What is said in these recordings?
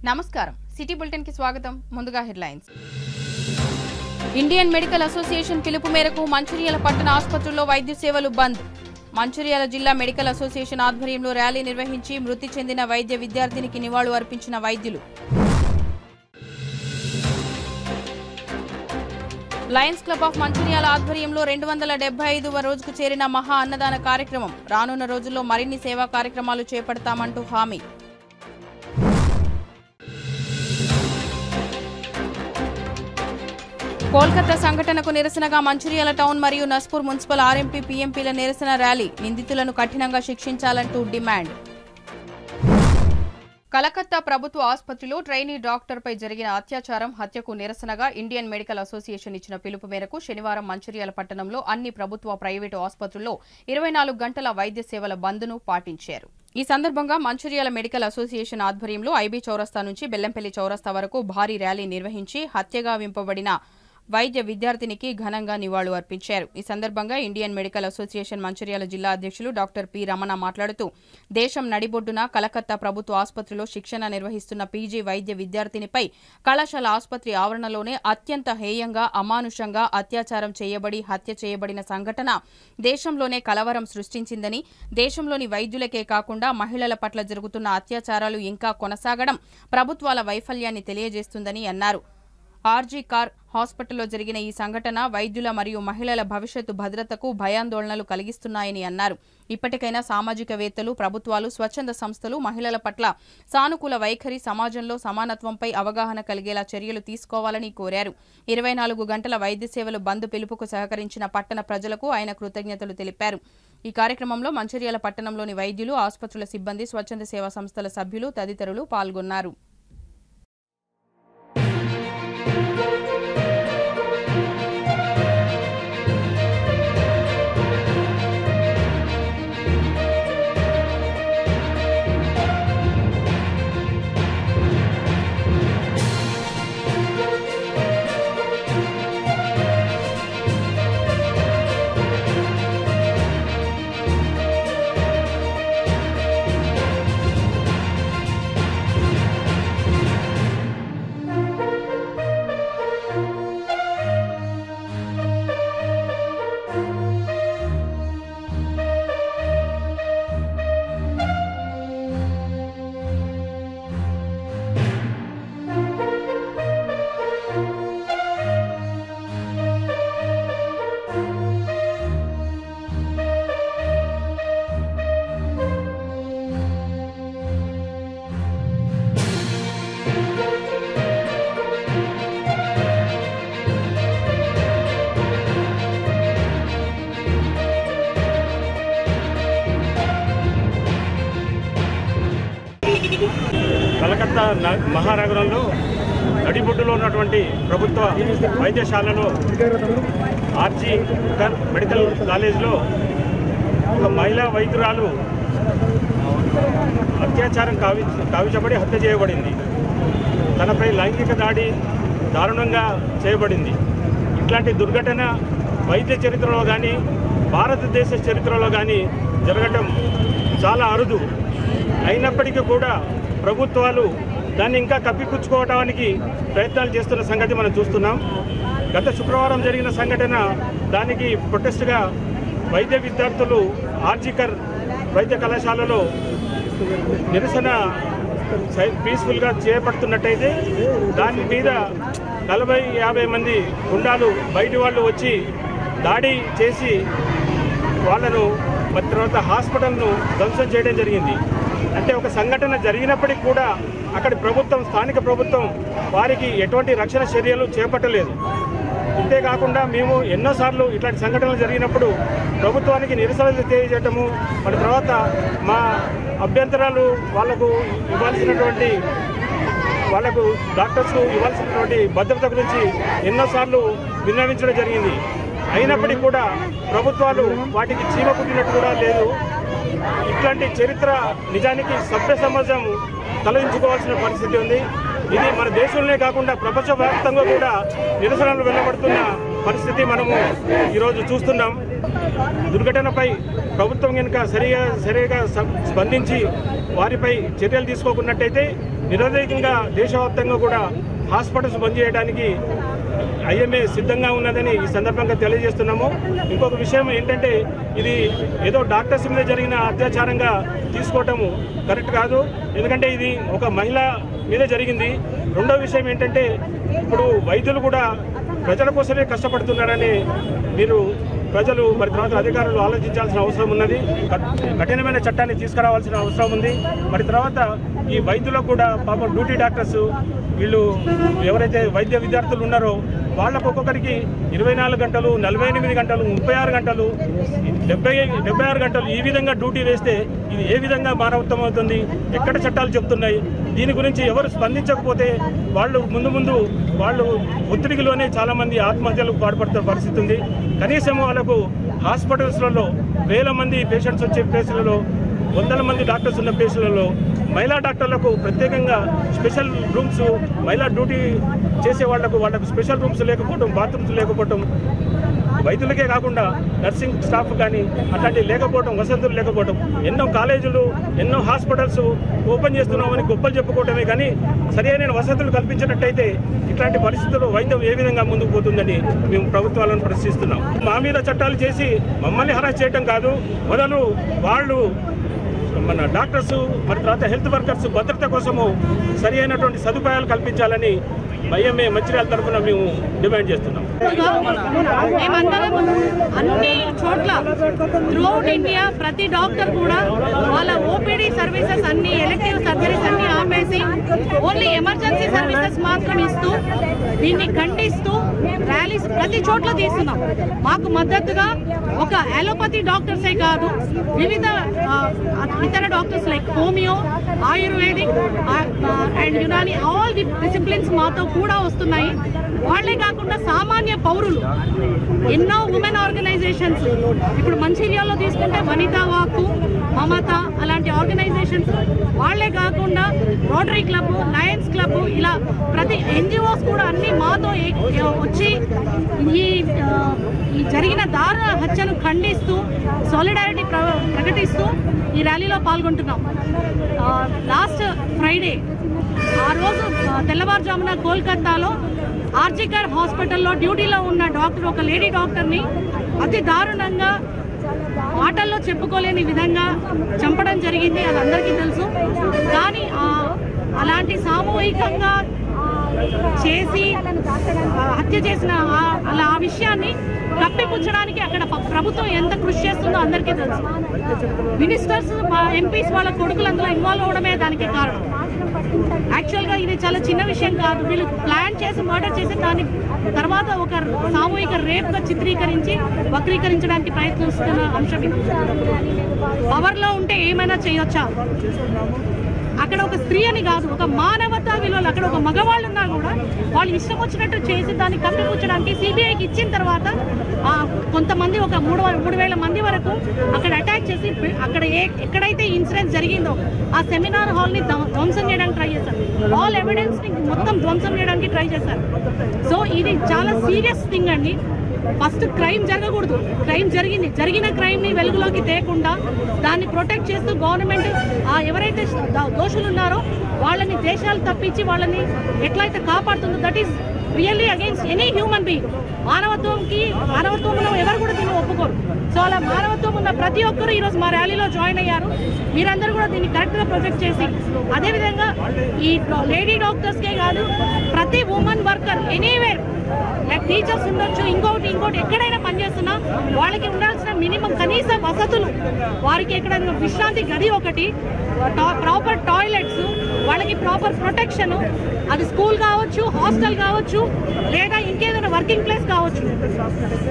నమస్కారం city bulletin కి స్వాగతం ముందుగా హెడ్లైన్స్ ఇండియన్ మెడికల్ అసోసియేషన్ పిలుపు మేరకు మంచిర్యాల పట్టణ ఆసుపత్రుల్లో వైద్య సేవలు బంద్ మంచిర్యాల జిల్లా మెడికల్ అసోసియేషన్ ఆధ్వర్యంలో ర్యాలీ నిర్వహించి మృతి చెందిన వైద్య విద్యార్థినికి నివాళులు అర్పించిన వైద్యులు లయన్స్ క్లబ్ ఆఫ్ మంచిర్యాల ఆధ్వర్యంలో 275వ రోజుకు చేరిన మహా అన్నదాన కార్యక్రమం రానున్న రోజుల్లో మరిన్ని సేవా కార్యక్రమాలు చేపడతామంటూ హామీ కోల్కతా సంఘటనకు నిరసనగా మంచిర్యాల టౌన్ మరియు నస్పూర్ మున్సిపల్ ఆర్ఎంపీ పీఎంపీల నిరసన ర్యాలీ నిందితులను కఠినంగా శిక్షించాలంటూ డిమాండ్ కలకత్తా ప్రభుత్వ ఆసుపత్రిలో ట్రైనీ డాక్టర్పై జరిగిన అత్యాచారం హత్యకు నిరసనగా ఇండియన్ మెడికల్ అసోసియేషన్ ఇచ్చిన పిలుపు మేరకు శనివారం మంచిర్యాల పట్టణంలో అన్ని ప్రభుత్వ ప్రైవేటు ఆసుపత్రుల్లో 24 గంటల వైద్య సేవల బంద్ను పాటించారు ఈ సందర్భంగా మంచిర్యాల మెడికల్ అసోసియేషన్ ఆధ్వర్యంలో ఐబీ చౌరస్తా నుంచి బెల్లంపల్లి చౌరస్తా వరకు భారీ ర్యాలీ నిర్వహించి హత్యగా వింపబడిన వైద్య విద్యార్థినికి ఘనంగా నివాళులు అర్పించారు ఈ సందర్భంగా ఇండియన్ మెడికల్ అసోసియేషన్ మంచిర్యాల జిల్లా అధ్యక్షులు డాక్టర్ పి రమణ మాట్లాడుతూ దేశం నడిబొడ్డున కలకత్తా ప్రభుత్వ ఆసుపత్రిలో శిక్షణ నిర్వహిస్తున్న పీజీ వైద్య విద్యార్థినిపై కళాశాల ఆసుపత్రి ఆవరణలోనే అత్యంత హేయంగా అమానుషంగా అత్యాచారం చేయబడి హత్య చేయబడిన సంఘటన దేశంలోనే కలవరం సృష్టించిందని దేశంలోని వైద్యులకే కాకుండా మహిళల పట్ల జరుగుతున్న అత్యాచారాలు ఇంకా కొనసాగడం ప్రభుత్వాల వైఫల్యాన్ని తెలియజేస్తుందని అన్నారు ఆర్జీ కార్ హాస్పిటల్లో జరిగిన ఈ సంఘటన వైద్యుల మరియు మహిళల భవిష్యత్తు భద్రతకు భయాందోళనలు కలిగిస్తున్నాయని అన్నారు ఇప్పటికైనా సామాజికవేత్తలు ప్రభుత్వాలు స్వచ్ఛంద సంస్థలు మహిళల పట్ల సానుకూల వైఖరి సమాజంలో సమానత్వంపై అవగాహన కలిగేలా చర్యలు తీసుకోవాలని కోరారు 24 గంటల వైద్య సేవలు బంద్ పిలుపుకు సహకరించిన పట్టణ ప్రజలకు ఆయన కృతజ్ఞతలు తెలిపారు ఈ కార్యక్రమంలో మంచిర్యాల పట్టణంలోని వైద్యులు ఆసుపత్రుల సిబ్బంది స్వచ్ఛంద సేవా సంస్థల సభ్యులు తదితరులు పాల్గొన్నారు కలకత్తా మహానగరంలో నడిబొడ్డులో ఉన్నటువంటి ప్రభుత్వ వైద్యశాలలో ఆర్జీ మెడికల్ కాలేజ్లో ఒక మహిళా వైద్యురాలు అత్యాచారం కావించబడి హత్య చేయబడింది తనపై లైంగిక దాడి దారుణంగా చేయబడింది ఇట్లాంటి దుర్ఘటన వైద్య చరిత్రలో కానీ భారతదేశ చరిత్రలో కానీ జరగటం చాలా అరుదు అయినప్పటికీ కూడా ప్రభుత్వాలు దాన్ని ఇంకా కప్పిపుచ్చుకోవడానికి ప్రయత్నాలు చేస్తున్న సంగతి మనం చూస్తున్నాం గత శుక్రవారం జరిగిన సంఘటన దానికి ప్రొటెస్ట్గా వైద్య విద్యార్థులు ఆర్జికర్ వైద్య కళాశాలలో నిరసన పీస్ఫుల్గా చేపడుతున్నట్టయితే దాని మీద 40-50 మంది గుండాలు బయటి వాళ్ళు వచ్చి దాడి చేసి వాళ్ళను తర్వాత హాస్పిటల్ను ధ్వంసం చేయడం జరిగింది అంటే ఒక సంఘటన జరిగినప్పటికీ కూడా అక్కడి ప్రభుత్వం స్థానిక ప్రభుత్వం వారికి ఎటువంటి రక్షణ చర్యలు చేపట్టలేదు ఇంతేకాకుండా మేము ఎన్నోసార్లు ఇట్లాంటి సంఘటనలు జరిగినప్పుడు ప్రభుత్వానికి నిరసనలు తెలియజేయటము మన తర్వాత మా అభ్యంతరాలు వాళ్లకు ఇవ్వాల్సినటువంటి వాళ్లకు డాక్టర్స్ ఇవ్వాల్సినటువంటి భద్రత గురించి ఎన్నోసార్లు విన్నవించడం జరిగింది అయినప్పటికీ కూడా ప్రభుత్వాలు వాటికి చీమ కుట్టినట్టు కూడా లేదు ఇట్లాంటి చరిత్ర నిజానికి సభ్య సమాజం తలదించుకోవాల్సిన పరిస్థితి ఉంది ఇది మన దేశంలోనే కాకుండా ప్రపంచవ్యాప్తంగా కూడా నిరసనలు వెళ్లబడుతున్న పరిస్థితి మనము ఈరోజు చూస్తున్నాం దుర్ఘటనపై ప్రభుత్వం కనుక సరిగా స్పందించి వారిపై చర్యలు తీసుకోకున్నట్టయితే నిరవధికంగా దేశవ్యాప్తంగా కూడా హాస్పిటల్స్ బంద్ చేయడానికి ఐఎంఏ సిద్ధంగా ఉన్నదని ఈ సందర్భంగా తెలియజేస్తున్నాము. ఇంకొక విషయం ఏంటంటే ఇది ఏదో డాక్టర్స్ మీద జరిగిన అత్యాచారంగా తీసుకోవటము కరెక్ట్ కాదు. ఎందుకంటే ఇది ఒక మహిళ మీద జరిగింది. రెండో విషయం ఏంటంటే ఇప్పుడు వైద్యులు కూడా ప్రజల కోసమే కష్టపడుతున్నారని ప్రజలు మరి తర్వాత అధికారులు ఆలోచించాల్సిన అవసరం ఉన్నది. కఠినమైన చట్టాన్ని తీసుకురావాల్సిన అవసరం ఉంది. మరి తర్వాత ఈ వైద్యులకు కూడా పాపం డ్యూటీ డాక్టర్స్ వీళ్ళు ఎవరైతే వైద్య విద్యార్థులు ఉన్నారో వాళ్ళకు ఒక్కొక్కరికి 24 గంటలు, 48 గంటలు, 36 గంటలు, 76 గంటలు ఈ విధంగా డ్యూటీ వేస్తే ఇది ఏ విధంగా మానవత్వం అవుతుంది? ఎక్కడ చట్టాలు చెప్తున్నాయి? దీని గురించి ఎవరు స్పందించకపోతే వాళ్ళు ముందు వాళ్ళు ఒత్తిడిలోనే చాలామంది ఆత్మహత్యలకు పాల్పడుతున్న పరిస్థితి ఉంది. కనీసం వాళ్ళకు హాస్పిటల్స్లలో వేల మంది పేషెంట్స్ వచ్చే ప్లేసులలో, వందల మంది డాక్టర్స్ ఉన్న ప్లేసులలో మహిళా డాక్టర్లకు ప్రత్యేకంగా స్పెషల్ రూమ్స్, మహిళా డ్యూటీ చేసే వాళ్ళకు స్పెషల్ రూమ్స్ లేకపోవడం, బాత్రూమ్స్ లేకపోవడం, వైద్యులకే కాకుండా నర్సింగ్ స్టాఫ్ కానీ అట్లాంటివి లేకపోవడం, వసతులు లేకపోవడం, ఎన్నో కాలేజీలు, ఎన్నో హాస్పిటల్స్ ఓపెన్ చేస్తున్నామని గొప్పలు చెప్పుకోవడమే కానీ సరైన వసతులు కల్పించినట్టయితే ఇట్లాంటి పరిస్థితుల్లో వైద్యం ఏ విధంగా ముందుకు పోతుందని మేము ప్రభుత్వాలను ప్రశ్నిస్తున్నాం. మా మీద చట్టాలు చేసి మమ్మల్ని హరాస్ చేయడం కాదు, మొదలు వాళ్ళు మన డాక్టర్స్ మరి తర్వాత హెల్త్ వర్కర్స్ భద్రత కోసము సరి అయినటువంటి సదుపాయాలు కల్పించాలని ఐఎంఏ మంచిర్యాల తరఫున మేము డిమాండ్ చేస్తున్నాం. మేమందరం అన్ని చోట్ల త్రూఅవుట్ ఇండియా ప్రతి డాక్టర్ కూడా వాళ్ళ ఓపీడీ సర్వీసెస్ అన్ని, ఎలెక్టివ్ సర్జరీస్ అన్ని ఆపేసి ఓన్లీ ఎమర్జెన్సీ సర్వీసెస్ మాత్రం ఇస్తూ దీన్ని ఖండిస్తూ ర్యాలీస్ ప్రతి చోట్ల తీస్తున్నాం. మాకు మద్దతుగా ఒక అలోపతి డాక్టర్సే కాదు, వివిధ ఇతర doctors like homeo, ayurvedic and Unani all the disciplines మాతో కూడా వస్తున్నాయి. వాళ్లే కాకుండా సామాన్య పౌరులు ఎన్నో ఉమెన్ ఆర్గనైజేషన్స్, ఇప్పుడు మంచిర్యాలలో తీసుకుంటే వనితా వాక్కు, మమత అలాంటి ఆర్గనైజేషన్స్, వాళ్లే కాకుండా రోటరీ క్లబ్, లయన్స్ క్లబ్, ఇలా ప్రతి ఎన్జిఓస్ కూడా అన్ని మాతో వచ్చి ఈ జరిగిన దారుణ హత్యను ఖండిస్తూ సాలిడారిటీ ప్రకటిస్తూ ఈ ర్యాలీలో పాల్గొంటున్నాం. లాస్ట్ ఫ్రైడే ఆ రోజు తెల్లవారుజామున కోల్కతాలో ఆర్జికర్ హాస్పిటల్లో డ్యూటీలో ఉన్న డాక్టర్, ఒక లేడీ డాక్టర్ని అతి దారుణంగా మాటల్లో చెప్పుకోలేని విధంగా చంపడం జరిగింది. అది అందరికీ తెలుసు. కానీ అలాంటి సామూహికంగా చేసి హత్య చేసిన ఆ విషయాన్ని కప్పిపుచ్చడానికి అక్కడ ప్రభుత్వం ఎంత కృషి చేస్తుందో అందరికీ తెలుసు. మినిస్టర్స్, ఎంపీస్ వాళ్ళ కొడుకులు అందులో ఇన్వాల్వ్ అవడమే దానికి కారణం. యాక్చువల్గా ఇది చాలా చిన్న విషయం కాదు. వీళ్ళు ప్లాన్ చేసి మర్డర్ చేసి దాని తర్వాత ఒక సామూహిక రేప్గా చిత్రీకరించి వక్రీకరించడానికి ప్రయత్నిస్తున్న అంశం ఇది. పవర్లో ఉంటే ఏమైనా చేయొచ్చా? అక్కడ ఒక స్త్రీ అని కాదు, ఒక మానవతా విలువలు, అక్కడ ఒక మగవాళ్ళు ఉన్నా కూడా వాళ్ళు ఇష్టం వచ్చినట్టు చేసి దాన్ని కప్పిపుచ్చడానికి సిబిఐకి ఇచ్చిన తర్వాత కొంతమంది ఒక 3,000 మంది వరకు అక్కడ అటాక్ చేసి అక్కడ ఎక్కడైతే ఇన్సిడెంట్ జరిగిందో ఆ సెమినార్ హాల్ని ధ్వంసం చేయడానికి ట్రై చేశారు. ఆల్ ఎవిడెన్స్ని మొత్తం ధ్వంసం చేయడానికి ట్రై చేశారు. సో ఇది చాలా సీరియస్ థింగ్ అండి. ఫస్ట్ క్రైమ్ జరగకూడదు. క్రైమ్ జరిగిన క్రైమ్ని వెలుగులోకి తేకుండా దాన్ని ప్రొటెక్ట్ చేస్తూ గవర్నమెంట్ ఎవరైతే దోషులు ఉన్నారో వాళ్ళని దేశాలు తప్పించి వాళ్ళని ఎట్లయితే కాపాడుతుందో that is really against any human being. మానవత్వంలో ఎవరు కూడా దీన్ని ఒప్పుకోరు. సో అలా మానవత్వం ఉన్న ప్రతి ఒక్కరు ఈరోజు మా ర్యాలీలో జాయిన్ అయ్యారు. మీరందరూ కూడా దీన్ని కరెక్ట్గా ప్రొజెక్ట్ చేసి, అదేవిధంగా ఈ లేడీ డాక్టర్స్కే కాదు, ప్రతి women worker anywhere like teachers ఉండొచ్చు, ఇంకోటి ఎక్కడైనా పనిచేస్తున్నా వాళ్ళకి ఉండాల్సిన మినిమం కనీస వసతులు, వారికి ఎక్కడైనా విశ్రాంతి గది ఒకటి, ప్రాపర్ టాయిలెట్స్, వాళ్ళకి ప్రాపర్ ప్రొటెక్షన్, అది స్కూల్ కావచ్చు, హాస్టల్ కావచ్చు, లేదా ఇంకేదైనా వర్కింగ్ ప్లేస్ కావచ్చు,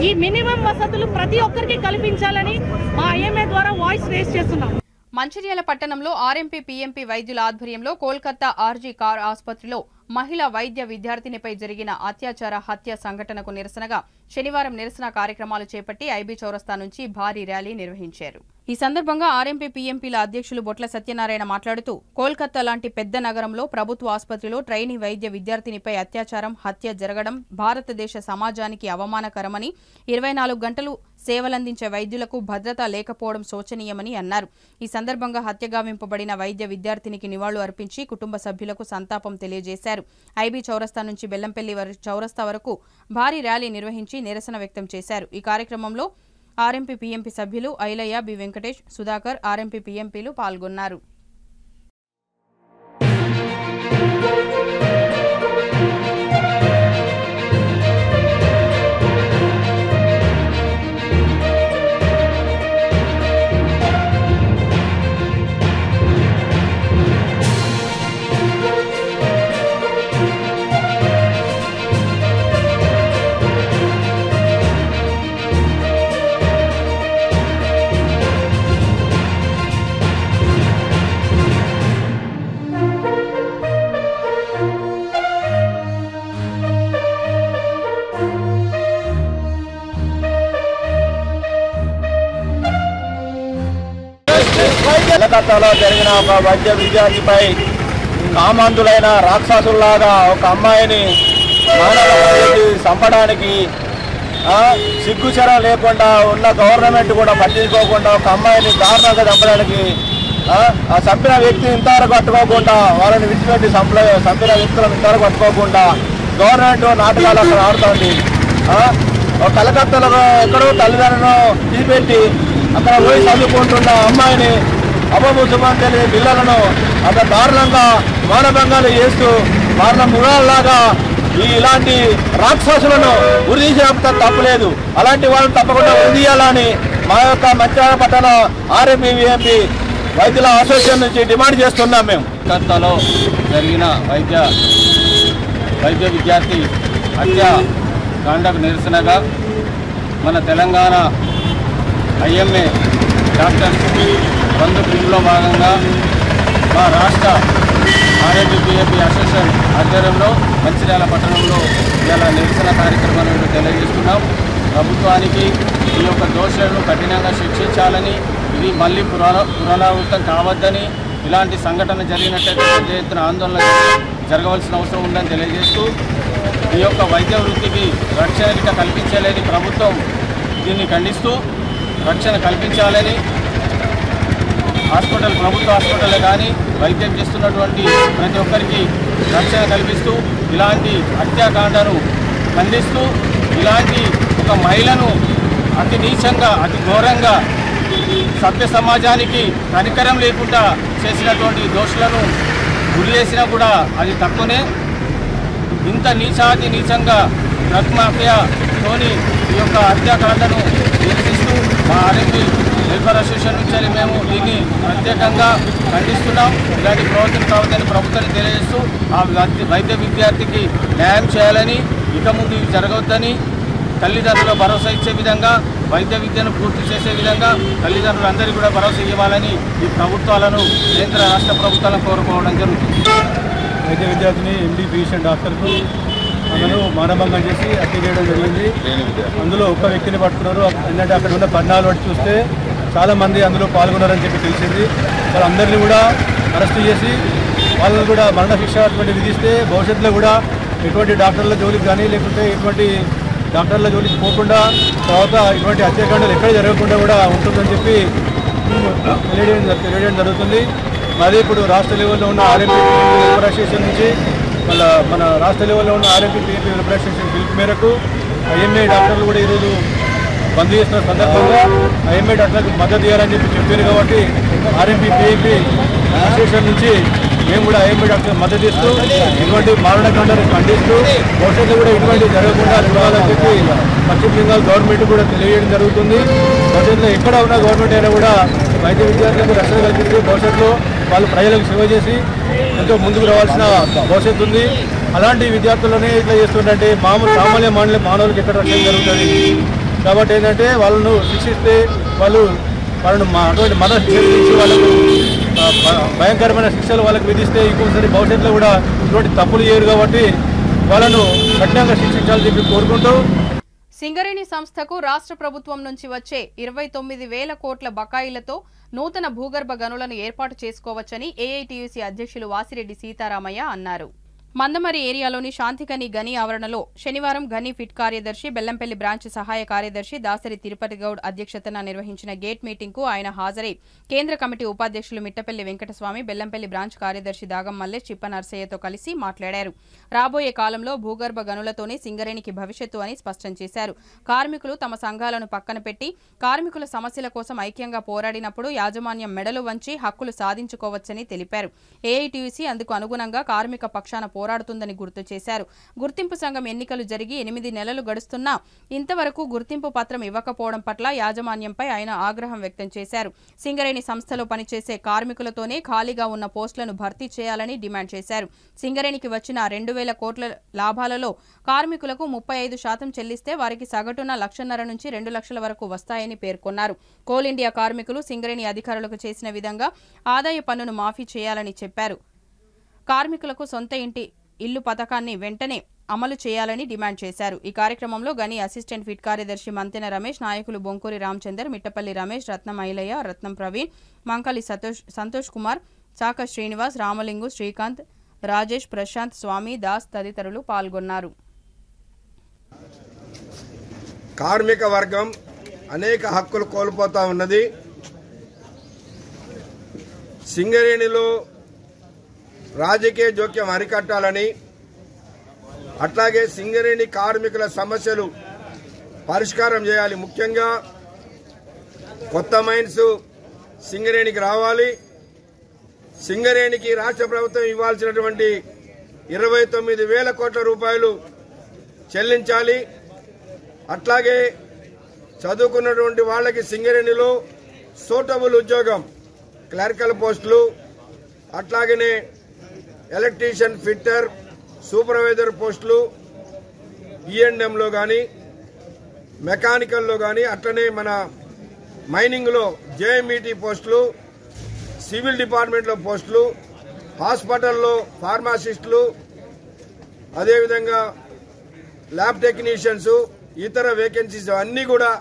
ఈ మినిమం వసతులు ప్రతి ఒక్కరికి కల్పించాలని మా ఐఎంఏ ద్వారా వాయిస్ రేస్ చేస్తున్నాం. మంచిర్యాల పట్టణంలో ఆర్ఎంపీ పీఎంపీ వైద్యుల ఆధ్వర్యంలో కోల్కతా ఆర్జీ కార్ ఆసుపత్రిలో మహిళా వైద్య విద్యార్థినిపై జరిగిన అత్యాచార హత్య సంఘటనకు నిరసనగా శనివారం నిరసన కార్యక్రమాలు చేపట్టి ఐబీ చౌరస్తా నుంచి భారీ ర్యాలీ నిర్వహించారు. ఈ సందర్భంగా ఆర్ఎంపీ పీఎంపీల అధ్యక్షులు బొట్ల సత్యనారాయణ మాట్లాడుతూ, కోల్కతా లాంటి పెద్ద నగరంలో ప్రభుత్వ ఆసుపత్రిలో ట్రైనీ వైద్య విద్యార్థినిపై అత్యాచారం, హత్య జరగడం భారతదేశ సమాజానికి అవమానకరమని, 24 గంటలు సేవలందించే వైద్యులకు భద్రత లేకపోవడం శోచనీయమని అన్నారు. ఈ సందర్భంగా హత్యగావింపబడిన వైద్య విద్యార్థినికి నివాళులు అర్పించి కుటుంబ సభ్యులకు సంతాపం తెలియజేశారు. ఐబీ చౌరస్తా నుంచి బెల్లంపల్లి చౌరస్తా వరకు భారీ ర్యాలీ నిర్వహించి నిరసన వ్యక్తం చేశారు. ఈ కార్యక్రమంలో ఆర్ఎంపీ పీఎంపీ సభ్యులు ఐలయ్య, బి వెంకటేష్, సుధాకర్, ఆర్ఎంపీ పీఎంపీలు పాల్గొన్నారు. కలకత్తాలో జరిగిన ఒక వైద్య విద్యార్థిపై కామాంధులైన రాక్షసుల్లాగా ఒక అమ్మాయిని చంపడానికి సిగ్గుచరం లేకుండా ఉన్న గవర్నమెంట్ కూడా పట్టించుకోకుండా ఒక అమ్మాయిని దారుణంగా చంపడానికి చంపిన వ్యక్తి ఇంతవరకు పట్టుకోకుండా వాళ్ళని విడిచిపెట్టి చంపిన వ్యక్తులను ఇంతవరకు పట్టుకోకుండా గవర్నమెంట్ నాటకాలు అక్కడ ఆడుతోంది. కలకత్తాలో ఎక్కడో తల్లిదండ్రులను తీపెట్టి అక్కడ పోయి చదువుకుంటున్న అమ్మాయిని అపముసమని తెలియని పిల్లలను అంత దారుణంగా మానభంగాలు చేస్తూ మానవ మృగాల్లాగా ఇలాంటి రాక్షసులను ఉరిదీసినంత తప్పులేదు. అలాంటి వాళ్ళని తప్పకుండా ఉరిదీయాలని మా యొక్క మంచిర్యాల పట్టణ ఆర్ఎంపీ విఎంపీ వైద్యుల అసోసియేషన్ నుంచి డిమాండ్ చేస్తున్నాం. మేము కలకత్తాలో జరిగిన వైద్య విద్యార్థి హత్యాకాండకు నిరసనగా మన తెలంగాణ ఐఎంఏ డాక్టర్స్ బంధు టీంలో భాగంగా మా రాష్ట్ర ఆర్ఎంపీ పీఎంపీ అసోసియేషన్ ఆధ్వర్యంలో మంచిర్యాల పట్టణంలో ఇలా నిరసన కార్యక్రమాలను తెలియజేస్తున్నాం. ప్రభుత్వానికి ఈ యొక్క దోషులను కఠినంగా శిక్షించాలని, ఇది మళ్ళీ పునరావృతం కావద్దని, ఇలాంటి సంఘటన జరిగినట్లయితే పెద్ద ఎత్తున ఆందోళన జరగవలసిన అవసరం ఉందని తెలియజేస్తూ ఈ యొక్క వైద్య వృత్తికి రక్షణ కల్పించలేని ప్రభుత్వం దీన్ని ఖండిస్తూ రక్షణ కల్పించాలని ప్రభుత్వ హాస్పిటల్ కానీ వైద్యం చేస్తున్నటువంటి ప్రతి ఒక్కరికి రక్షణ కల్పిస్తూ ఇలాంటి హత్యాకాండను ఖండిస్తూ ఇలాంటి ఒక మహిళను అతి నీచంగా అతి ఘోరంగా సభ్య సమాజానికి కనికరం లేకుండా చేసినటువంటి దోషులను గురి చేసినా కూడా అది తక్కువనే. ఇంత నీచంగా డ్రగ్ మాఫియాతోని ఈ యొక్క హత్యాకాండను నిరసిస్తూ మా ఆర్ఎంపీ వెల్ఫేర్ అసోసియేషన్ నుంచి మేము దీన్ని ప్రత్యేకంగా ఖండిస్తున్నాం. ఇలాంటి ప్రవర్తన కావద్దని ప్రభుత్వాన్ని తెలియజేస్తూ ఆ వైద్య విద్యార్థికి న్యాయం చేయాలని, ఇక ముందు ఇవి జరగవద్దని, తల్లిదండ్రులు భరోసా ఇచ్చే విధంగా, వైద్య విద్యను పూర్తి చేసే విధంగా తల్లిదండ్రులందరికీ కూడా భరోసా ఇవ్వాలని ఈ ప్రభుత్వాలను, కేంద్ర రాష్ట్ర ప్రభుత్వాలను కోరుకోవడం జరుగుతుంది. వైద్య విద్యార్థిని ఎండి ఫిజిషియన్ డాక్టర్కు అతను మానభంగం చేసి హత్య చేయడం జరిగింది. అందులో ఒక్క వ్యక్తిని పట్టుకున్నారు. ఏంటంటే అక్కడ ఉన్న పరిణామాలు బట్టి చూస్తే చాలామంది అందులో పాల్గొన్నారని చెప్పి తెలిసింది. వాళ్ళందరినీ కూడా అరెస్ట్ చేసి వాళ్ళని కూడా మరణశిక్ష అటువంటి విధిస్తే భవిష్యత్తులో కూడా ఎటువంటి డాక్టర్ల జోలికి కానీ లేకుంటే ఎటువంటి డాక్టర్ల జోలికి పోకుండా తర్వాత ఇటువంటి హత్యాకాండాలు ఎక్కడ జరగకుండా కూడా ఉంటుందని చెప్పి తెలియడం జరుగుతుంది. మరి ఇప్పుడు రాష్ట్ర లెవెల్లో ఉన్న ఆర్ఎంపీ వెల్ఫేర్ అసోసియేషన్ నుంచి మన రాష్ట్ర లెవెల్లో ఉన్న ఆర్ఎంపీ పీఎంపీ వెల్ఫేర్ అసోసియేషన్ పిలుపు మేరకు ఐఎంఏ డాక్టర్లు కూడా ఈరోజు బంద్ చేస్తున్న సందర్భంగా ఐఎంఏ డాక్టర్లకు మద్దతు ఇవ్వాలని చెప్పారు. కాబట్టి ఆర్ఎంపీ పీఎంపీ అసోసియేషన్ నుంచి మేము కూడా ఐఎంఏ డాక్టర్ మద్దతు ఇస్తూ ఇటువంటి మారణకాండాన్ని ఖండిస్తూ భవిష్యత్తులో కూడా ఇటువంటి జరగకుండా చూడాలని చెప్పి పశ్చిమ బెంగాల్ గవర్నమెంట్ కూడా తెలియజేయడం జరుగుతుంది. భవిష్యత్తులో ఎక్కడ ఉన్న గవర్నమెంట్ అయినా కూడా వైద్య విద్యార్థులకు రక్షణ కల్పిస్తూ భవిష్యత్తులో వాళ్ళు ప్రజలకు సేవ చేసి ఎంతో ముందుకు రావాల్సిన భవిష్యత్తు ఉంది. అలాంటి విద్యార్థులనే ఇట్లా చేస్తుంటే సామాన్య మానవులకు ఎక్కడ రక్షణ జరుగుతుంది. కాబట్టి ఏంటంటే వాళ్ళను శిక్షిస్తే వాళ్ళను అటువంటి మరణ శిక్ష ఇచ్చి వాళ్ళకు భయంకరమైన శిక్షలు వాళ్ళకు విధిస్తే ఇంకోసారి భవిష్యత్తులో కూడా ఇటువంటి తప్పులు చేయరు. కాబట్టి వాళ్ళను కఠినంగా శిక్షించాలని చెప్పి కోరుకుంటూ సింగరేణి సంస్థకు రాష్ట్ర ప్రభుత్వం నుంచి వచ్చే 29,000 కోట్ల బకాయిలతో నూతన భూగర్భ గనులను ఏర్పాటు చేసుకోవచ్చని ఏఐటీయూసీ అధ్యక్షులు వాసిరెడ్డి సీతారామయ్య అన్నారు. మందమరి ఏరియాలోని శాంతికని గని ఆవరణలో శనివారం గని ఫిట్ కార్యదర్శి బెల్లంపల్లి బ్రాంచ్ సహాయ కార్యదర్శి దాసరి తిరుపతి గౌడ్ అధ్యక్షతన నిర్వహించిన గేట్ మీటింగ్ కు ఆయన హాజరై కేంద్ర కమిటీ ఉపాధ్యక్షులు మిట్టపల్లి వెంకటస్వామి, బెల్లంపల్లి బ్రాంచ్ కార్యదర్శి దాగం మల్లేష్, చిప్ప నర్సయ్యతో కలిసి మాట్లాడారు. రాబోయే కాలంలో భూగర్భ గనులతోనే సింగరేణికి భవిష్యత్తు అని స్పష్టం చేశారు. కార్మికులు తమ సంఘాలను పక్కన పెట్టి కార్మికుల సమస్యల కోసం ఐక్యంగా పోరాడినప్పుడు యాజమాన్యం మెడలు వంచి హక్కులు సాధించుకోవచ్చని తెలిపారు. ఏఐటీయూసీ అందుకు అనుగుణంగా కార్మిక పక్షాన పోరాడుతుందని గుర్తు చేశారు. గుర్తింపు సంఘం ఎన్నికలు జరిగి 8 నెలలు గడుస్తున్నా ఇంతవరకు గుర్తింపు పత్రం ఇవ్వకపోవడం పట్ల యాజమాన్యంపై ఆయన ఆగ్రహం వ్యక్తం చేశారు. సింగరేణి సంస్థలో పనిచేసే కార్మికులతోనే ఖాళీగా ఉన్న పోస్టులను భర్తీ చేయాలని డిమాండ్ చేశారు. సింగరేణికి వచ్చిన 2,000 కోట్ల లాభాలలో కార్మికులకు 35% చెల్లిస్తే వారికి సగటున 1,50,000 నుంచి 2 లక్షల వరకు వస్తాయని పేర్కొన్నారు. కోల్ ఇండియా కార్మికులు సింగరేణి అధికారులకు చేసిన విధంగా ఆదాయ పన్నును మాఫీ చేయాలని చెప్పారు. కార్మికులకు సొంత ఇల్లు పథకాన్ని వెంటనే అమలు చేయాలని డిమాండ్ చేశారు. ఈ కార్యక్రమంలో గని అసిస్టెంట్ ఫిట్ కార్యదర్శి మంతెన రమేష్, నాయకులు బొంకూరి రామచందర్, మిట్టపల్లి రమేష్, రత్నం ఐలయ్య, రత్నం ప్రవీణ్, మంకలి సంతోష్ కుమార్, చాక శ్రీనివాస్, రామలింగు, శ్రీకాంత్, రాజేష్, ప్రశాంత్, స్వామి, దాస్ తదితరులు పాల్గొన్నారు. కార్మిక వర్గం అనేక హక్కులు కోల్పోతా ఉన్నది. సింగరేణిలో రాజకీయ జోక్యం అరికట్టాలని, అట్లాగే సింగరేణి కార్మికుల సమస్యలు పరిష్కారం చేయాలి. ముఖ్యంగా కొత్త మైన్స్ సింగరేణికి రావాలి. సింగరేణికి రాష్ట్ర ప్రభుత్వం ఇవ్వాల్సినటువంటి 29,000 కోట్ల రూపాయలు చెల్లించాలి. అట్లాగే చదువుకున్నటువంటి వాళ్ళకి సింగరేణిలో సూటబుల్ ఉద్యోగం, క్లరికల్ పోస్టులు, అట్లాగనే ఎలక్ట్రీషియన్, ఫిట్టర్, సూపర్వైజర్ పోస్టులు ఈఎండ్ఎంలో కానీ మెకానికల్లో కానీ, అట్లనే మన మైనింగ్లో జేఎంఈటీ పోస్టులు, సివిల్ డిపార్ట్మెంట్లో పోస్టులు, హాస్పిటల్లో ఫార్మాసిస్టులు, అదేవిధంగా ల్యాబ్ టెక్నీషియన్స్, ఇతర వేకెన్సీస్ అన్నీ కూడా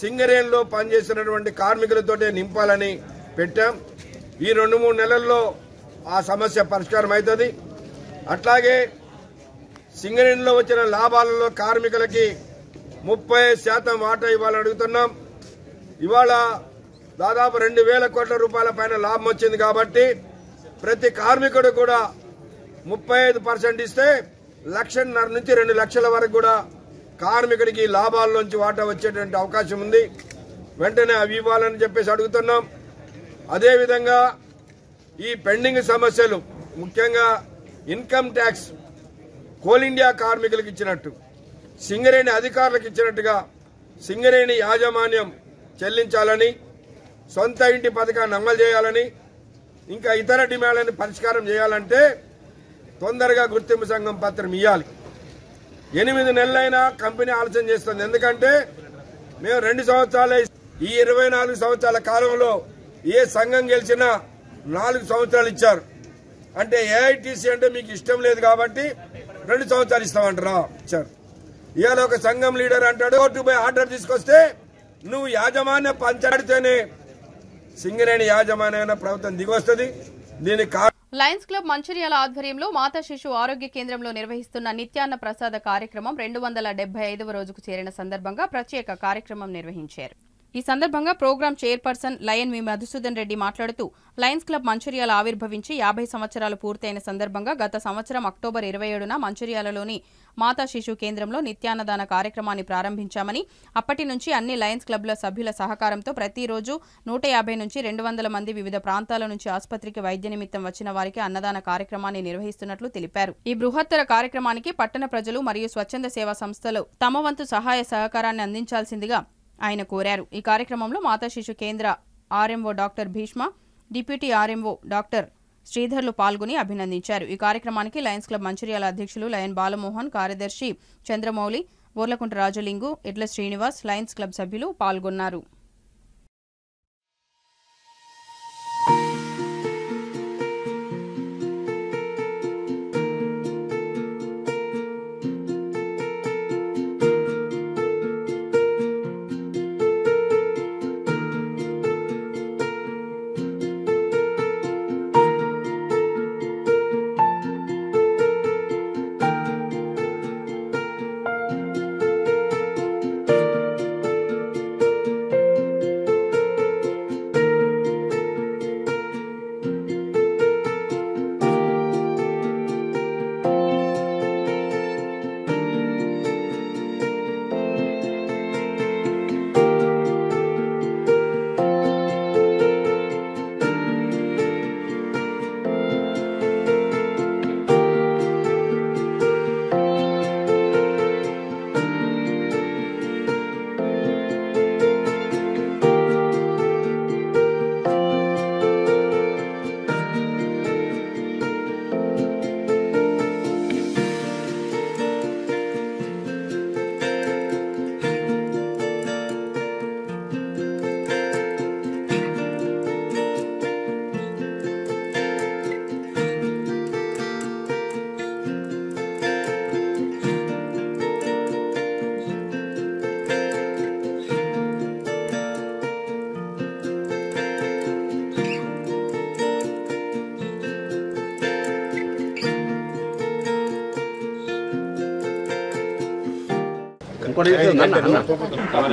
సింగరేణిలో పనిచేస్తున్నటువంటి కార్మికులతోటే నింపాలని పెట్టాం. ఈ 2-3 నెలల్లో ఆ సమస్య పరిష్కారం అవుతుంది. అట్లాగే సింగరేణిలో వచ్చిన లాభాలలో కార్మికులకి 30% వాటా ఇవ్వాలని అడుగుతున్నాం. ఇవాళ దాదాపు 2,000 కోట్ల రూపాయల పైన లాభం వచ్చింది కాబట్టి ప్రతి కార్మికుడు కూడా 35% ఇస్తే 1,50,000 నుంచి 2 లక్షల వరకు కూడా కార్మికుడికి లాభాల్లోంచి వాటా వచ్చేటువంటి అవకాశం ఉంది. వెంటనే అవి ఇవ్వాలని చెప్పేసి అడుగుతున్నాం. అదేవిధంగా ఈ పెండింగ్ సమస్యలు, ముఖ్యంగా ఇన్కమ్ ట్యాక్స్ కోల్ ఇండియా కార్మికులకు ఇచ్చినట్టు, సింగరేణి అధికారులకు ఇచ్చినట్టుగా సింగరేణి యాజమాన్యం చెల్లించాలని, సొంత ఇంటి పథకాన్ని అమలు చేయాలని, ఇంకా ఇతర డిమాండ్లను పరిష్కారం చేయాలంటే తొందరగా గుర్తింపు సంఘం పత్రం ఇవ్వాలి. 8 నెలలైనా కంపెనీ ఆలోచన చేస్తుంది. ఎందుకంటే మేము 2 సంవత్సరాలే, ఈ 24 సంవత్సరాల కాలంలో ఏ సంఘం గెలిచినా 4 సంవత్సరాలు ఇచ్చారు. అంటే ఏఐటీసీ అంటే మీకు ఇష్టం లేదు కాబట్టి 2 సంవత్సరాలు ఇస్తామంటారా? ఇచ్చారు. ఇవాళ ఒక సంఘం లీడర్ అంటాడు, కోర్టు పోయి ఆర్డర్ తీసుకొస్తే నువ్వు యాజమాన్య పంచాడితేనే సింగరేణి యాజమాన్య ప్రభుత్వం దిగొస్తుంది. దీనికి లయన్స్ క్లబ్ మంచిర్యాల ఆధ్వర్యంలో మాతా శిశు ఆరోగ్య కేంద్రంలో నిర్వహిస్తున్న నిత్యాన్న ప్రసాద కార్యక్రమం 275వ రోజుకు చేరిన సందర్భంగా ప్రత్యేక కార్యక్రమం నిర్వహించారు. ఈ సందర్భంగా ప్రోగ్రాం చైర్పర్సన్ లయన్ వి మధుసూదన్ రెడ్డి మాట్లాడుతూ లయన్స్ క్లబ్ మంచిర్యాల ఆవిర్భవించి 50 సంవత్సరాలు పూర్తయిన సందర్భంగా గత సంవత్సరం అక్టోబర్ 27న మంచిర్యాలలోని మాతా శిశు కేంద్రంలో నిత్యాన్నదాన కార్యక్రమాన్ని ప్రారంభించామని, అప్పటి నుంచి అన్ని లయన్స్ క్లబ్ల సభ్యుల సహకారంతో ప్రతిరోజు 150 నుంచి 200 మంది వివిధ ప్రాంతాల నుంచి ఆసుపత్రికి వైద్య నిమిత్తం వచ్చిన వారికి అన్నదాన కార్యక్రమాన్ని నిర్వహిస్తున్నట్లు తెలిపారు. ఈ బృహత్తర కార్యక్రమానికి పట్టణ ప్రజలు మరియు స్వచ్ఛంద సేవా సంస్థలు తమ వంతు సహాయ సహకారాన్ని అందించాల్సిందిగా ఆయన కోరారు. ఈ కార్యక్రమంలో మాతా శిశు కేంద్ర RMO doctor Bhishma, deputy RMO doctor శ్రీధర్లు పాల్గొని అభినందించారు. ఈ కార్యక్రమానికి లయన్స్ క్లబ్ మంచిర్యాల అధ్యక్షులు లయన్ బాలమోహన్, కార్యదర్శి చంద్రమౌళి, బోర్లకుంట రాజలింగు, ఎడ్ల శ్రీనివాస్, లయన్స్ క్లబ్ సభ్యులు పాల్గొన్నారు.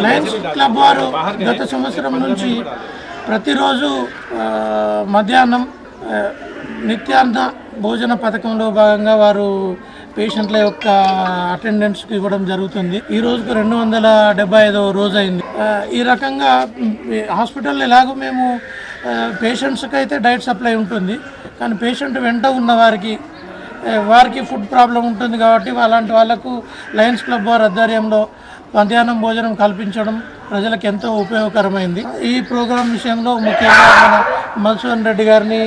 లయన్స్ క్లబ్ వారు గత సంవత్సరం నుంచి ప్రతిరోజు మధ్యాహ్నం నిత్యాన్న భోజన పథకంలో భాగంగా వారు పేషెంట్ల యొక్క అటెండెన్స్కి ఇవ్వడం జరుగుతుంది. ఈ రోజుకు 275వ రోజు అయింది. ఈ రకంగా హాస్పిటల్ ఎలాగో మేము పేషెంట్స్కి అయితే డైట్ సప్లై ఉంటుంది, కానీ పేషెంట్ వెంట ఉన్న వారికి ఫుడ్ ప్రాబ్లం ఉంటుంది కాబట్టి అలాంటి వాళ్ళకు లయన్స్ క్లబ్ వారి ఆధ్వర్యంలో మధ్యాహ్నం భోజనం కల్పించడం ప్రజలకు ఎంతో ఉపయోగకరమైంది. ఈ ప్రోగ్రాం విషయంలో ముఖ్యంగా మన మధుసూదన్ రెడ్డి గారిని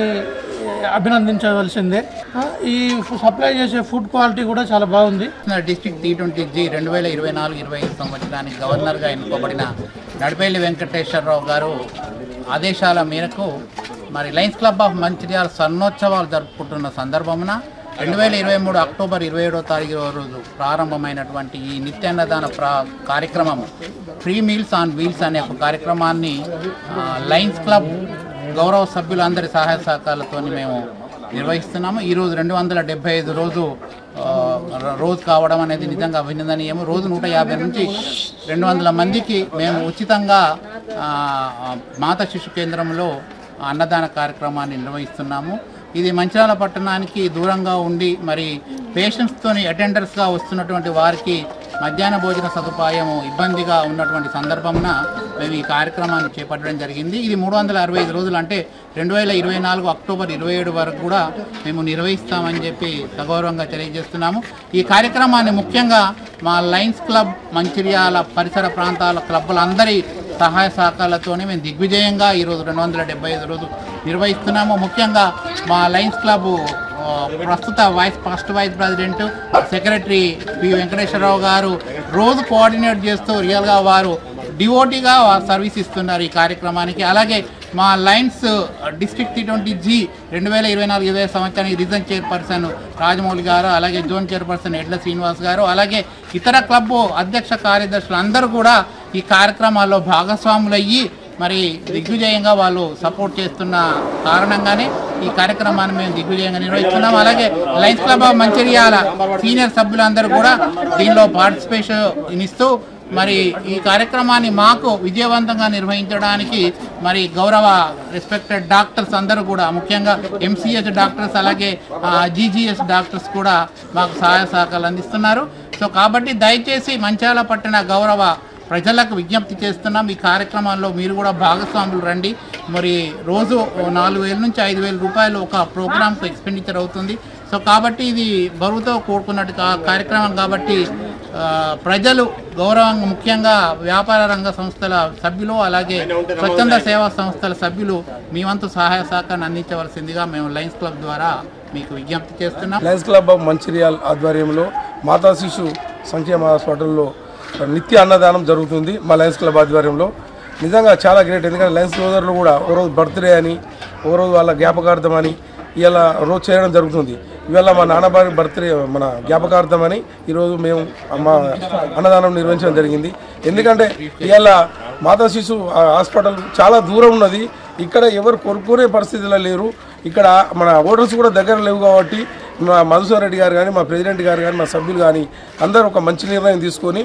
అభినందించవలసిందే. ఈ సప్లై చేసే ఫుడ్ క్వాలిటీ కూడా చాలా బాగుంది. డిస్ట్రిక్ట్ T20G 2024-25 సంవత్సరానికి గవర్నర్గా ఎన్నుకోబడిన నడిపల్లి వెంకటేశ్వరరావు గారు ఆదేశాల మేరకు మరి లయన్స్ క్లబ్ ఆఫ్ మంచిర్యాల స్వర్ణోత్సవాలు జరుపుకుంటున్న సందర్భమున 2023 అక్టోబర్ 27వ తారీఖు రోజు ప్రారంభమైనటువంటి ఈ నిత్యాన్నదాన కార్యక్రమం ఫ్రీ మీల్స్ ఆన్ వీల్స్ అనే ఒక కార్యక్రమాన్ని లయన్స్ క్లబ్ గౌరవ సభ్యులందరి సహాయ సహకారాలతో మేము నిర్వహిస్తున్నాము. ఈరోజు 275 రోజు కావడం అనేది నిజంగా అభినందనీయము. రోజు 150 నుంచి 200 మందికి మేము ఉచితంగా మాతా శిశు కేంద్రంలో అన్నదాన కార్యక్రమాన్ని నిర్వహిస్తున్నాము. ఇది మంచిర్యాల పట్టణానికి దూరంగా ఉండి మరి పేషెంట్స్తోని అటెండర్స్గా వస్తున్నటువంటి వారికి మధ్యాహ్న భోజన సదుపాయం ఇబ్బందిగా ఉన్నటువంటి సందర్భంన మేము ఈ కార్యక్రమాన్ని చేపట్టడం జరిగింది. ఇది 365 రోజులు అంటే 2024 అక్టోబర్ 27 వరకు కూడా మేము నిర్వహిస్తామని చెప్పి సగౌరవంగా తెలియజేస్తున్నాము. ఈ కార్యక్రమాన్ని ముఖ్యంగా మా లయన్స్ క్లబ్ మంచిర్యాల పరిసర ప్రాంతాల క్లబ్బులందరి సహాయ సహకారాలతోనే మేము దిగ్విజయంగా ఈరోజు 275 రోజు నిర్వహిస్తున్నాము. ముఖ్యంగా మా లయన్స్ క్లబ్ ప్రస్తుత first vice president secretary P Venkateswararao గారు రోజు కోఆర్డినేట్ చేస్తూ రియల్గా వారు డివోటీగా సర్వీస్ ఇస్తున్నారు ఈ కార్యక్రమానికి. అలాగే మా లయన్స్ డిస్ట్రిక్ట్ T20G 2024-25 సంవత్సరానికి రీజన్ చైర్పర్సన్ రాజమౌళి గారు, అలాగే జోన్ చైర్పర్సన్ ఎడ్ల శ్రీనివాస్ గారు, అలాగే ఇతర క్లబ్ అధ్యక్ష కార్యదర్శులు అందరూ కూడా ఈ కార్యక్రమాల్లో భాగస్వాములయ్యి మరి దిగ్విజయంగా వాళ్ళు సపోర్ట్ చేస్తున్న కారణంగానే ఈ కార్యక్రమాన్ని మేము దిగ్విజయంగా నిర్వహిస్తున్నాం. అలాగే Lions club of Mancherial senior సభ్యులందరూ కూడా దీనిలో పార్టిసిపేషన్ ఇస్తూ మరి ఈ కార్యక్రమాన్ని మాకు విజయవంతంగా నిర్వహించడానికి మరి గౌరవ రెస్పెక్టెడ్ డాక్టర్స్ అందరూ కూడా ముఖ్యంగా MCH డాక్టర్స్ అలాగే GGS డాక్టర్స్ కూడా మాకు సహాయ సహకారాలు అందిస్తున్నారు. సో కాబట్టి దయచేసి మంచిర్యాల పట్టణ గౌరవ ప్రజలకు విజ్ఞప్తి చేస్తున్నాం, ఈ కార్యక్రమాల్లో మీరు కూడా భాగస్వాములు రండి. మరి రోజు 4,000 నుంచి 5,000 రూపాయలు ఒక ప్రోగ్రామ్కు ఎక్స్పెండిచర్ అవుతుంది. సో కాబట్టి ఇది బరువుతో కూడుకున్నట్టు కార్యక్రమం కాబట్టి ప్రజలు గౌరవంగా ముఖ్యంగా వ్యాపార రంగ సంస్థల సభ్యులు అలాగే స్వచ్ఛంద సేవా సంస్థల సభ్యులు మీ వంతు సహాయ సహకారాన్ని అందించవలసిందిగా మేము లయన్స్ క్లబ్ ద్వారా మీకు విజ్ఞప్తి చేస్తున్నాం. లయన్స్ క్లబ్ ఆఫ్ మంచిర్యాల ఆధ్వర్యంలో మాతా శిశు సంక్షేమ హాస్పిటల్లో నిత్య అన్నదానం జరుగుతుంది మా లయన్స్ క్లబ్ ఆధ్వర్యంలో. నిజంగా చాలా గ్రేట్, ఎందుకంటే లయన్స్ సోదరులు కూడా ఒకరోజు బర్త్డే అని ఒకరోజు వాళ్ళ జ్ఞాపకార్థం అని ఇలా రోజు చేయడం జరుగుతుంది. ఇవాళ మా నాన్నబారి బర్త్డే మన జ్ఞాపకార్థం అని ఈరోజు మేము మా అన్నదానం నిర్వహించడం జరిగింది. ఎందుకంటే ఇవాళ మాతా శిశు హాస్పిటల్ చాలా దూరం ఉన్నది, ఇక్కడ ఎవరు కొనుక్కునే పరిస్థితిలో లేరు, ఇక్కడ మన ఓటర్స్ కూడా దగ్గర లేవు కాబట్టి మా మధుసూదన్ రెడ్డి గారు కానీ మా ప్రెసిడెంట్ గారు కానీ మా సభ్యులు కానీ అందరూ ఒక మంచి నిర్ణయం తీసుకొని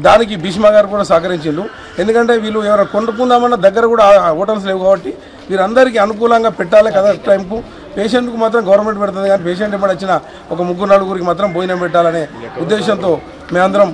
దానికి భీష్మ గారు కూడా సహకరించిండు. ఎందుకంటే వీళ్ళు ఎవరైనా కొనుక్కుందామన్నా దగ్గర కూడా హోటల్స్ లేవు కాబట్టి వీరందరికీ అనుకూలంగా పెట్టాలి కదా టైంకు. పేషెంట్కు మాత్రం గవర్నమెంట్ పెడుతుంది కానీ పేషెంట్ ఎప్పుడు వచ్చిన ఒక 3-4 మాత్రం భోజనం పెట్టాలనే ఉద్దేశంతో మేమందరం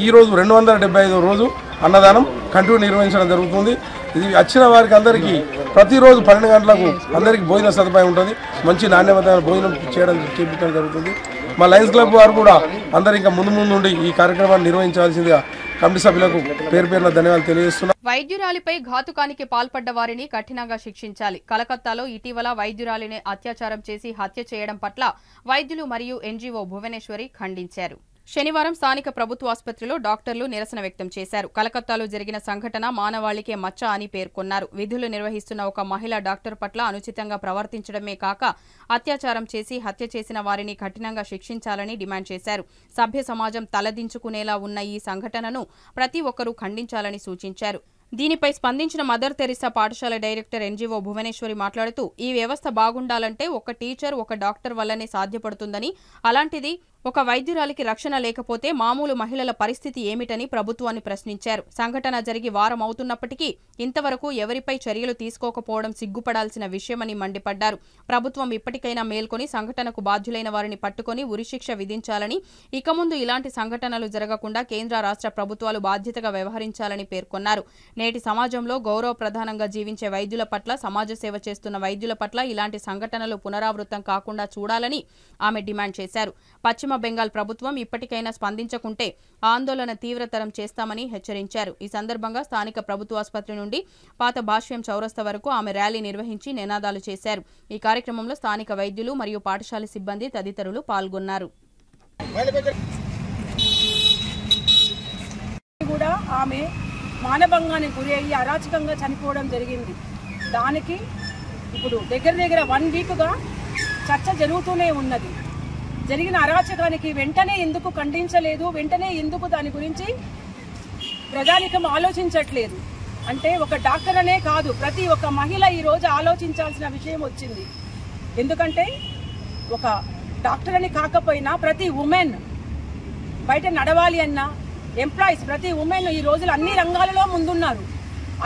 ఈరోజు 275వ రోజు అన్నదానం కంటిన్యూ నిర్వహించడం జరుగుతుంది. ఇది వచ్చిన వారికి అందరికీ ప్రతిరోజు 12 గంటలకు అందరికీ భోజన సదుపాయం ఉంటుంది, మంచి నాణ్యమైన భోజనం చేయించడం జరుగుతుంది. మా లయన్స్ క్లబ్ వారు కూడా అందరూ ఇంకా ముందు ఉండి ఈ కార్యక్రమాన్ని నిర్వహించాల్సిందిగా కమిటీ సభ్యులకు పేరున ధన్యవాదాలు తెలియజేస్తున్నాం. వైద్యురాలిపై ఘాతుకానికి పాల్పడ్డ వారిని కఠినంగా శిక్షించాలి. కలకత్తాలో ఇటీవల వైద్యురాలిని అత్యాచారం చేసి హత్య చేయడం పట్ల వైద్యులు మరియు NGO భువనేశ్వరి ఖండించారు. శనివారం స్థానిక ప్రభుత్వ ఆసుపత్రిలో డాక్టర్లు నిరసన వ్యక్తం చేశారు. కలకత్తాలో జరిగిన సంఘటన మానవాళికే మచ్చ అని పేర్కొన్నారు. విధులు నిర్వహిస్తున్న ఒక మహిళా డాక్టర్ పట్ల అనుచితంగా ప్రవర్తించడమే కాక అత్యాచారం చేసి హత్య చేసిన వారిని కఠినంగా శిక్షించాలని డిమాండ్ చేశారు. సభ్య సమాజం తలదించుకునేలా ఉన్న ఈ సంఘటనను ప్రతి ఒక్కరూ ఖండించాలని సూచించారు. దీనిపై స్పందించిన మదర్ తెరిసా పాఠశాల డైరెక్టర్ NGO భువనేశ్వరి మాట్లాడుతూ ఈ వ్యవస్థ బాగుండాలంటే ఒక టీచర్ ఒక డాక్టర్ వల్లనే సాధ్యపడుతుందని, అలాంటిది ఒక వైద్యురాలికి రక్షణ లేకపోతే మామూలు మహిళల పరిస్థితి ఏమిటని ప్రభుత్వాన్ని ప్రశ్నించారు. సంఘటన జరిగి వారం అవుతున్నప్పటికీ ఇంతవరకు ఎవరిపై చర్యలు తీసుకోకపోవడం సిగ్గుపడాల్సిన విషయమని మండిపడ్డారు. ప్రభుత్వం ఇప్పటికైనా మేల్కొని సంఘటనకు బాధ్యులైన వారిని పట్టుకుని ఉరిశిక్ష విధించాలని, ఇక ముందు ఇలాంటి సంఘటనలు జరగకుండా కేంద్ర రాష్ట్ర ప్రభుత్వాలు బాధ్యతగా వ్యవహరించాలని పేర్కొన్నారు. నేటి సమాజంలో గౌరవ ప్రధానంగా జీవించే వైద్యుల పట్ల, సమాజ సేవ చేస్తున్న వైద్యుల పట్ల ఇలాంటి సంఘటనలు పునరావృతం కాకుండా చూడాలని ఆమె డిమాండ్ చేశారు. పశ్చిమ బెంగాల్ ప్రభుత్వం ఇప్పటికైనా స్పందించకుంటే ఆందోళన తీవ్రతరం చేస్తామని హెచ్చరించారు. ఈ సందర్భంగా స్థానిక ప్రభుత్వ ఆసుపత్రి నుండి పాత భాష్యం చౌరస్తా వరకు ఆమె ర్యాలీ నిర్వహించి నినాదాలు చేశారు. ఈ కార్యక్రమంలో స్థానిక వైద్యులు మరియు పాఠశాల సిబ్బంది తదితరులు పాల్గొన్నారు. కూడా ఆమె మానభంగానికి గురి అయ్యి అరాచకంగా చనిపోవడం జరిగింది. దానికి ఇప్పుడు దగ్గర 1 వీక్గా చర్చ జరుగుతూనే ఉన్నది. జరిగిన అరాచకానికి వెంటనే ఎందుకు ఖండించలేదు, వెంటనే ఎందుకు దాని గురించి ప్రజానికం ఆలోచించట్లేదు అంటే ఒక డాక్టర్ అనే కాదు, ప్రతి ఒక్క మహిళ ఈరోజు ఆలోచించాల్సిన విషయం వచ్చింది. ఎందుకంటే ఒక డాక్టర్ అని కాకపోయినా ప్రతి ఉమెన్ బయట నడవాలి అన్నా, ఎంప్లాయీస్ ప్రతి ఉమెన్ ఈ రోజులు అన్ని రంగాలలో ముందున్నారు.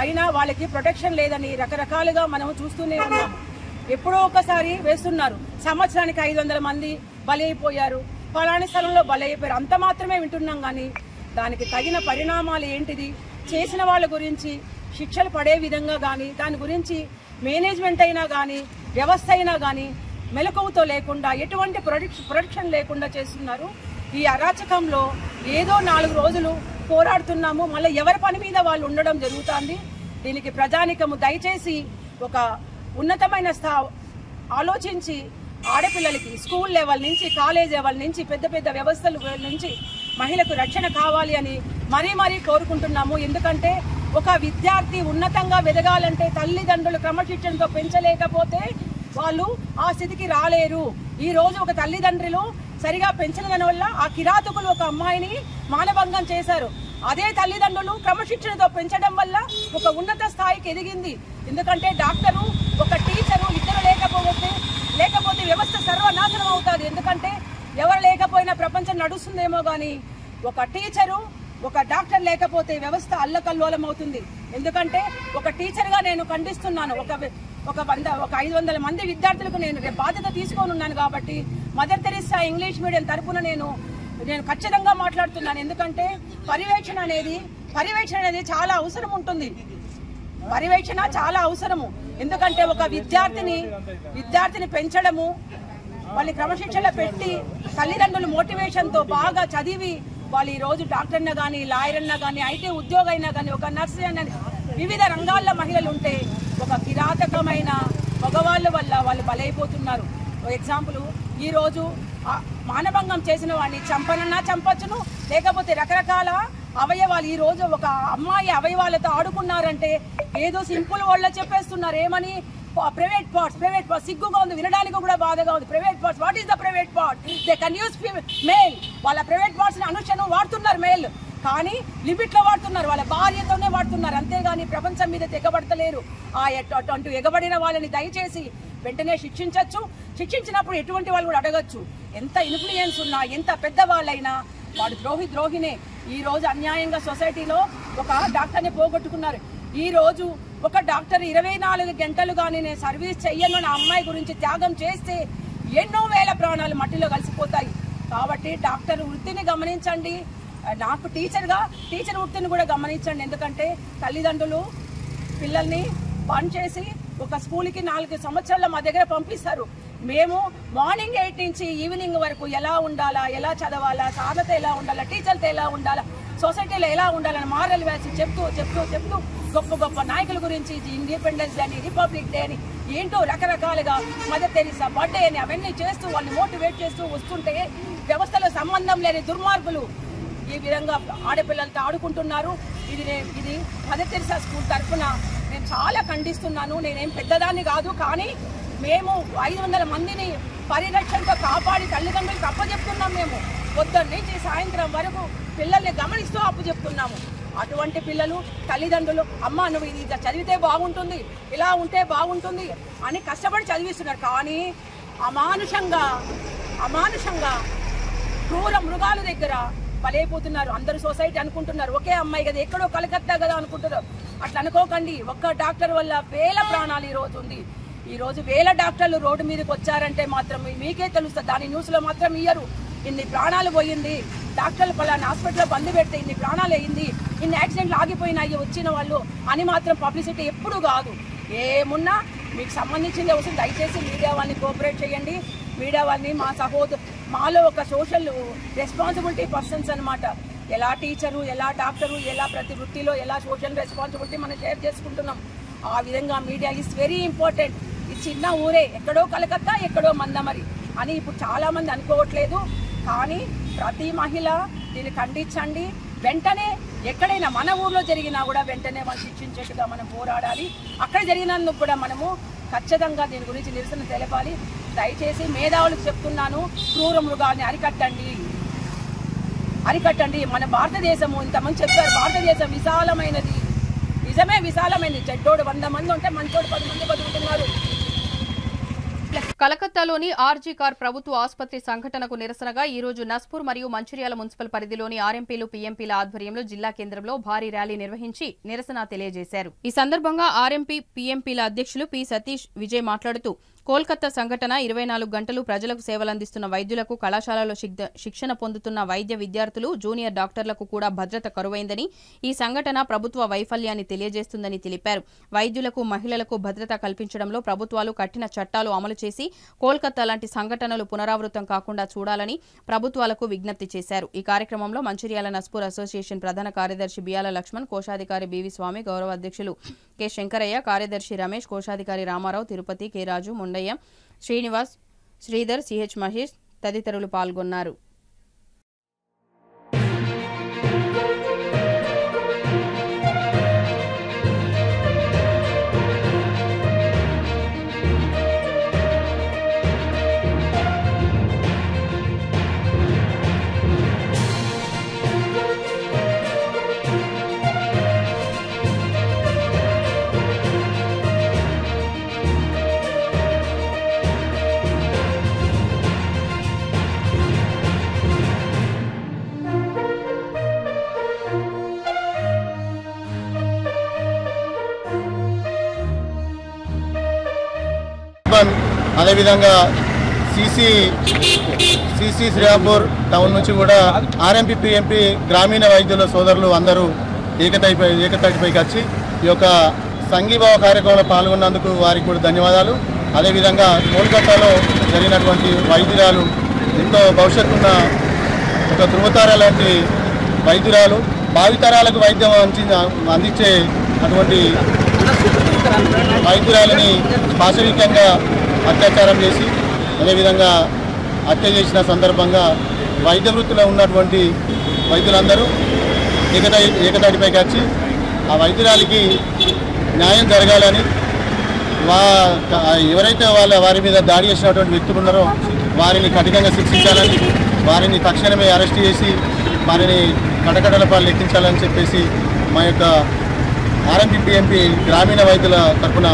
అయినా వాళ్ళకి ప్రొటెక్షన్ లేదని రకరకాలుగా మనం చూస్తూనే ఉన్నాము. ఎప్పుడో ఒకసారి వేస్తున్నారు, సంవత్సరానికి 500 మంది బలి అయిపోయారు, ఫలాని స్థలంలో బలి అయిపోయారు, అంత మాత్రమే వింటున్నాం. కానీ దానికి తగిన పరిణామాలు ఏంటిది, చేసిన వాళ్ళ గురించి శిక్షలు పడే విధంగా కానీ, దాని గురించి మేనేజ్మెంట్ అయినా కానీ, వ్యవస్థ అయినా కానీ మెలకువతో లేకుండా, ఎటువంటి ప్రొటెక్షన్ లేకుండా చేస్తున్నారు. ఈ అరాచకంలో ఏదో 4 రోజులు పోరాడుతున్నాము, మళ్ళీ ఎవరి పని మీద వాళ్ళు ఉండడం జరుగుతుంది. దీనికి ప్రజానికము దయచేసి ఒక ఉన్నతమైన ఆలోచించి ఆడపిల్లలకి స్కూల్ లెవెల్ నుంచి, కాలేజ్ లెవెల్ నుంచి, పెద్ద పెద్ద వ్యవస్థల నుంచి మహిళకు రక్షణ కావాలి అని మరీ కోరుకుంటున్నాము. ఎందుకంటే ఒక విద్యార్థి ఉన్నతంగా ఎదగాలంటే తల్లిదండ్రులు క్రమశిక్షణతో పెంచలేకపోతే వాళ్ళు ఆ స్థితికి రాలేరు. ఈ రోజు ఒక తల్లిదండ్రులు సరిగా పెంచిన దాని వల్ల ఆ కిరాతకులు ఒక అమ్మాయిని మానభంగం చేశారు. అదే తల్లిదండ్రులు క్రమశిక్షణతో పెంచడం వల్ల ఒక ఉన్నత స్థాయికి ఎదిగింది. ఎందుకంటే డాక్టరు, ఒక టీచరు ఇద్దరు లేకపోతే వ్యవస్థ సర్వనాశనం అవుతుంది. ఎందుకంటే ఎవరు లేకపోయినా ప్రపంచం నడుస్తుందేమో కానీ ఒక టీచరు, ఒక డాక్టర్ లేకపోతే వ్యవస్థ అల్లకల్లోలం అవుతుంది. ఎందుకంటే ఒక టీచర్గా నేను ఖండిస్తున్నాను. ఒక 500 మంది విద్యార్థులకు నేను బాధ్యత తీసుకొని ఉన్నాను కాబట్టి మదర్ తెరీసా ఇంగ్లీష్ మీడియం తరఫున నేను ఖచ్చితంగా మాట్లాడుతున్నాను. ఎందుకంటే పర్యవేక్షణ అనేది చాలా అవసరం ఉంటుంది. పర్యవేక్షణ చాలా అవసరము. ఎందుకంటే ఒక విద్యార్థిని పెంచడము, వాళ్ళని క్రమశిక్షణ పెట్టి తల్లిదండ్రులు మోటివేషన్తో బాగా చదివి వాళ్ళు ఈ రోజు డాక్టర్ అన్నా కానీ, లాయర్ అన్నా కానీ, ఐటీ ఉద్యోగం అయినా కానీ, ఒక నర్సు అన్న వివిధ రంగాల్లో మహిళలు ఉంటే ఒక కిరాతకమైన మగవాళ్ళ వల్ల వాళ్ళు బలైపోతున్నారు. ఎగ్జాంపుల్, ఈరోజు మానభంగం చేసిన వాడిని చంపనన్నా చంపచ్చును, లేకపోతే రకరకాల అవయవాలు ఈ రోజు ఒక అమ్మాయి అవయవాలతో ఆడుకున్నారంటే ఏదో సింపుల్ వాళ్ళ చెప్పేస్తున్నారు. ఏమని? ప్రైవేట్ పార్ట్స్ సిగ్గుగా ఉంది, వినడానికి కూడా బాధగా ఉంది. Private parts, what is the private part? They can use male. వాళ్ళ ప్రైవేట్ పార్ట్స్ ని అనుక్షణం వాడుతున్నారు మేల్, కానీ లిమిట్ లో వాడుతున్నారు, వాళ్ళ భార్యతోనే వాడుతున్నారు. అంతేగాని ప్రపంచం మీద ఎగబడతలేరు. అటు ఎగబడిన వాళ్ళని దయచేసి వెంటనే శిక్షించవచ్చు. శిక్షించినప్పుడు ఎటువంటి వాళ్ళు కూడా అడగచ్చు. ఎంత ఇన్ఫ్లుయెన్స్ ఉన్నా, ఎంత పెద్దవాళ్ళైనా వాడు ద్రోహినే. ఈ రోజు అన్యాయంగా సొసైటీలో ఒక డాక్టర్ని పోగొట్టుకున్నారు. ఈ రోజు ఒక డాక్టర్ 24 గంటలు కానీ నేను సర్వీస్ చెయ్యను నా అమ్మాయి గురించి త్యాగం చేస్తే ఎన్నో వేల ప్రాణాలు మట్టిలో కలిసిపోతాయి. కాబట్టి డాక్టర్ వృత్తిని గమనించండి. నాకు టీచర్ వృత్తిని కూడా గమనించండి. ఎందుకంటే తల్లిదండ్రులు పిల్లల్ని బంద్ చేసి ఒక స్కూల్కి 4 సంవత్సరాల మా దగ్గర పంపిస్తారు. మేము మార్నింగ్ 8 నుంచి ఈవినింగ్ వరకు ఎలా ఉండాలా, ఎలా చదవాలా, సాధత ఎలా ఉండాలా, టీచర్తో ఎలా ఉండాలా, సొసైటీలో ఎలా ఉండాలని మారల్ వాల్యూస్ చెప్తూ గొప్ప నాయకుల గురించి, ఇండిపెండెన్స్ డే అని, రిపబ్లిక్ డే అని, ఏంటో రకరకాలుగా మదర్ తెరీసా బర్త్డే అని అవన్నీ చేస్తూ వాళ్ళని మోటివేట్ చేస్తూ వస్తుంటే వ్యవస్థలో సంబంధం లేని దుర్మార్గులు ఈ విధంగా ఆడపిల్లలతో ఆడుకుంటున్నారు. ఇది మదర్ తెరీసా స్కూల్ తరఫున నేను చాలా ఖండిస్తున్నాను. నేనేం పెద్దదాన్ని కాదు, కానీ మేము 500 మందిని పరిరక్షణతో కాపాడి తల్లిదండ్రులకు అప్పచెప్తున్నాం. మేము పొద్దున్న నుంచి సాయంత్రం వరకు పిల్లల్ని గమనిస్తూ అప్పచెప్తున్నాము. అటువంటి పిల్లలు తల్లిదండ్రులు అమ్మ నువ్వు ఇది చదివితే బాగుంటుంది, ఇలా ఉంటే బాగుంటుంది అని కష్టపడి చదివిస్తున్నారు. కానీ అమానుషంగా క్రూర మృగాల దగ్గర బలైపోతున్నారు. అందరూ సొసైటీ అనుకుంటున్నారు ఒకే అమ్మాయి కదా, ఎక్కడో కలకత్తా కదా అనుకుంటున్నారు. అట్లా అనుకోకండి. ఒక్క డాక్టర్ వల్ల వేల ప్రాణాలు ఈ రోజు ఉంది. ఈ రోజు వేల డాక్టర్లు రోడ్డు మీదకి వచ్చారంటే మాత్రం మీకే తెలుస్తుంది. దాని న్యూస్లో మాత్రం ఇయ్యరు. ఇన్ని ప్రాణాలు పోయింది, డాక్టర్లు పలానా హాస్పిటల్లో బంద్ పెడితే ఇన్ని ప్రాణాలు అయింది, ఇన్ని యాక్సిడెంట్లు ఆగిపోయినాయి వచ్చిన వాళ్ళు అని మాత్రం పబ్లిసిటీ ఎప్పుడు కాదు. ఏమున్నా మీకు సంబంధించింది అవసరం. దయచేసి మీడియా వాళ్ళని కోఆపరేట్ చేయండి. మీడియా వాళ్ళని మాలో ఒక సోషల్ రెస్పాన్సిబిలిటీ పర్సన్స్ అనమాట. ఎలా టీచరు, ఎలా డాక్టరు, ఎలా ప్రతి వృత్తిలో ఎలా సోషల్ రెస్పాన్సిబిలిటీ మనం షేర్ చేసుకుంటున్నాం. ఆ విధంగా మీడియా ఈజ్ వెరీ ఇంపార్టెంట్. ఇది చిన్న ఊరే, ఎక్కడో కలకత్తా, ఎక్కడో మందమరి అని ఇప్పుడు చాలామంది అనుకోవట్లేదు. కానీ ప్రతి మహిళ దీన్ని ఖండించండి. వెంటనే ఎక్కడైనా మన ఊర్లో జరిగినా కూడా వెంటనే మనం శిక్షించేట్టుగా మనం పోరాడాలి. అక్కడ జరిగినందుకు కూడా మనము ఖచ్చితంగా దీని గురించి నిరసన తెలపాలి. దయచేసి మేధావులకు చెప్తున్నాను, క్రూర మృగాల్ని అరికట్టండి. మన భారతదేశము ఇంతమంది చెప్పారు, భారతదేశం విశాలమైనది. నిజమే విశాలమైనది. చెడ్డోడు 100 మంది ఉంటే మంచోడు 10 మంది బతుకుతున్నారు. కలకత్తాలోని ఆర్జీ కార్ ప్రభుత్వ ఆసుపత్రి సంఘటనకు నిరసనగా ఈ రోజు నస్పూర్ మరియు మంచిర్యాల మున్సిపల్ పరిధిలోని ఆర్ఎంపీలు పీఎంపీల ఆధ్వర్యంలో జిల్లా కేంద్రంలో భారీ ర్యాలీ నిర్వహించి నిరసన తెలియజేశారు. ఈ సందర్భంగా ఆర్ఎంపీ పీఎంపీల అధ్యక్షులు పి సతీష్ విజయ్ మాట్లాడుతూ కోల్కతా సంఘటన 24 గంటలు ప్రజలకు సేవలందిస్తున్న వైద్యులకు, కళాశాలలో శిక్షణ పొందుతున్న వైద్య విద్యార్థులు, జూనియర్ డాక్టర్లకు కూడా భద్రత కరువైందని, ఈ సంఘటన ప్రభుత్వ వైఫల్యాన్ని తెలియజేస్తుందని తెలిపారు. వైద్యులకు, మహిళలకు భద్రత కల్పించడంలో ప్రభుత్వాలు కఠిన చట్టాలు అమలు చేసి కోల్కతా లాంటి సంఘటనలు పునరావృతం కాకుండా చూడాలని ప్రభుత్వాలకు విజ్ఞప్తి చేశారు. ఈ కార్యక్రమంలో మంచిర్యాల నస్పూర్ అసోసియేషన్ ప్రధాన కార్యదర్శి బియాల లక్ష్మణ్, కోశాధికారి బివి స్వామి, గౌరవ అధ్యక్షులు కె శంకరయ్య, కార్యదర్శి రమేష్, కోశాధికారి రామారావు, తిరుపతి, కె రాజు, ముండయ్య, శ్రీనివాస్, శ్రీధర్, సిహెచ్ మహేష్ తదితరులు పాల్గొన్నారు. అదేవిధంగా సిసి శ్రీరాంపూర్ టౌన్ నుంచి కూడా ఆర్ఎంపీ పిఎంపీ గ్రామీణ వైద్యుల సోదరులు అందరూ ఏకతాటిపైకి వచ్చి ఈ యొక్క సంఘీభావ కార్యక్రమంలో పాల్గొన్నందుకు వారికి కూడా ధన్యవాదాలు. అదేవిధంగా కోల్కతాలో జరిగినటువంటి వైద్యురాలు ఎంతో భవిష్యత్తున్న ఒక ధృవతార లాంటి వైద్యురాలు, భావితరాలకు వైద్యం అందించే అటువంటి వైద్యురాలని పాశవికంగా అత్యాచారం చేసి అదేవిధంగా హత్య చేసిన సందర్భంగా వైద్య వృత్తిలో ఉన్నటువంటి వైద్యులందరూ ఏకతాటిపైకి వచ్చి ఆ వైద్యురాలికి న్యాయం జరగాలని, ఎవరైతే వారి మీద దాడి చేసినటువంటి వ్యక్తులు ఉన్నారో వారిని కఠినంగా శిక్షించాలని, వారిని తక్షణమే అరెస్ట్ చేసి వారిని కటకటల పాలు ఎక్కించాలని చెప్పేసి మా యొక్క ఆర్ఎంపీ పిఎంపీ గ్రామీణ వైద్యుల తరఫున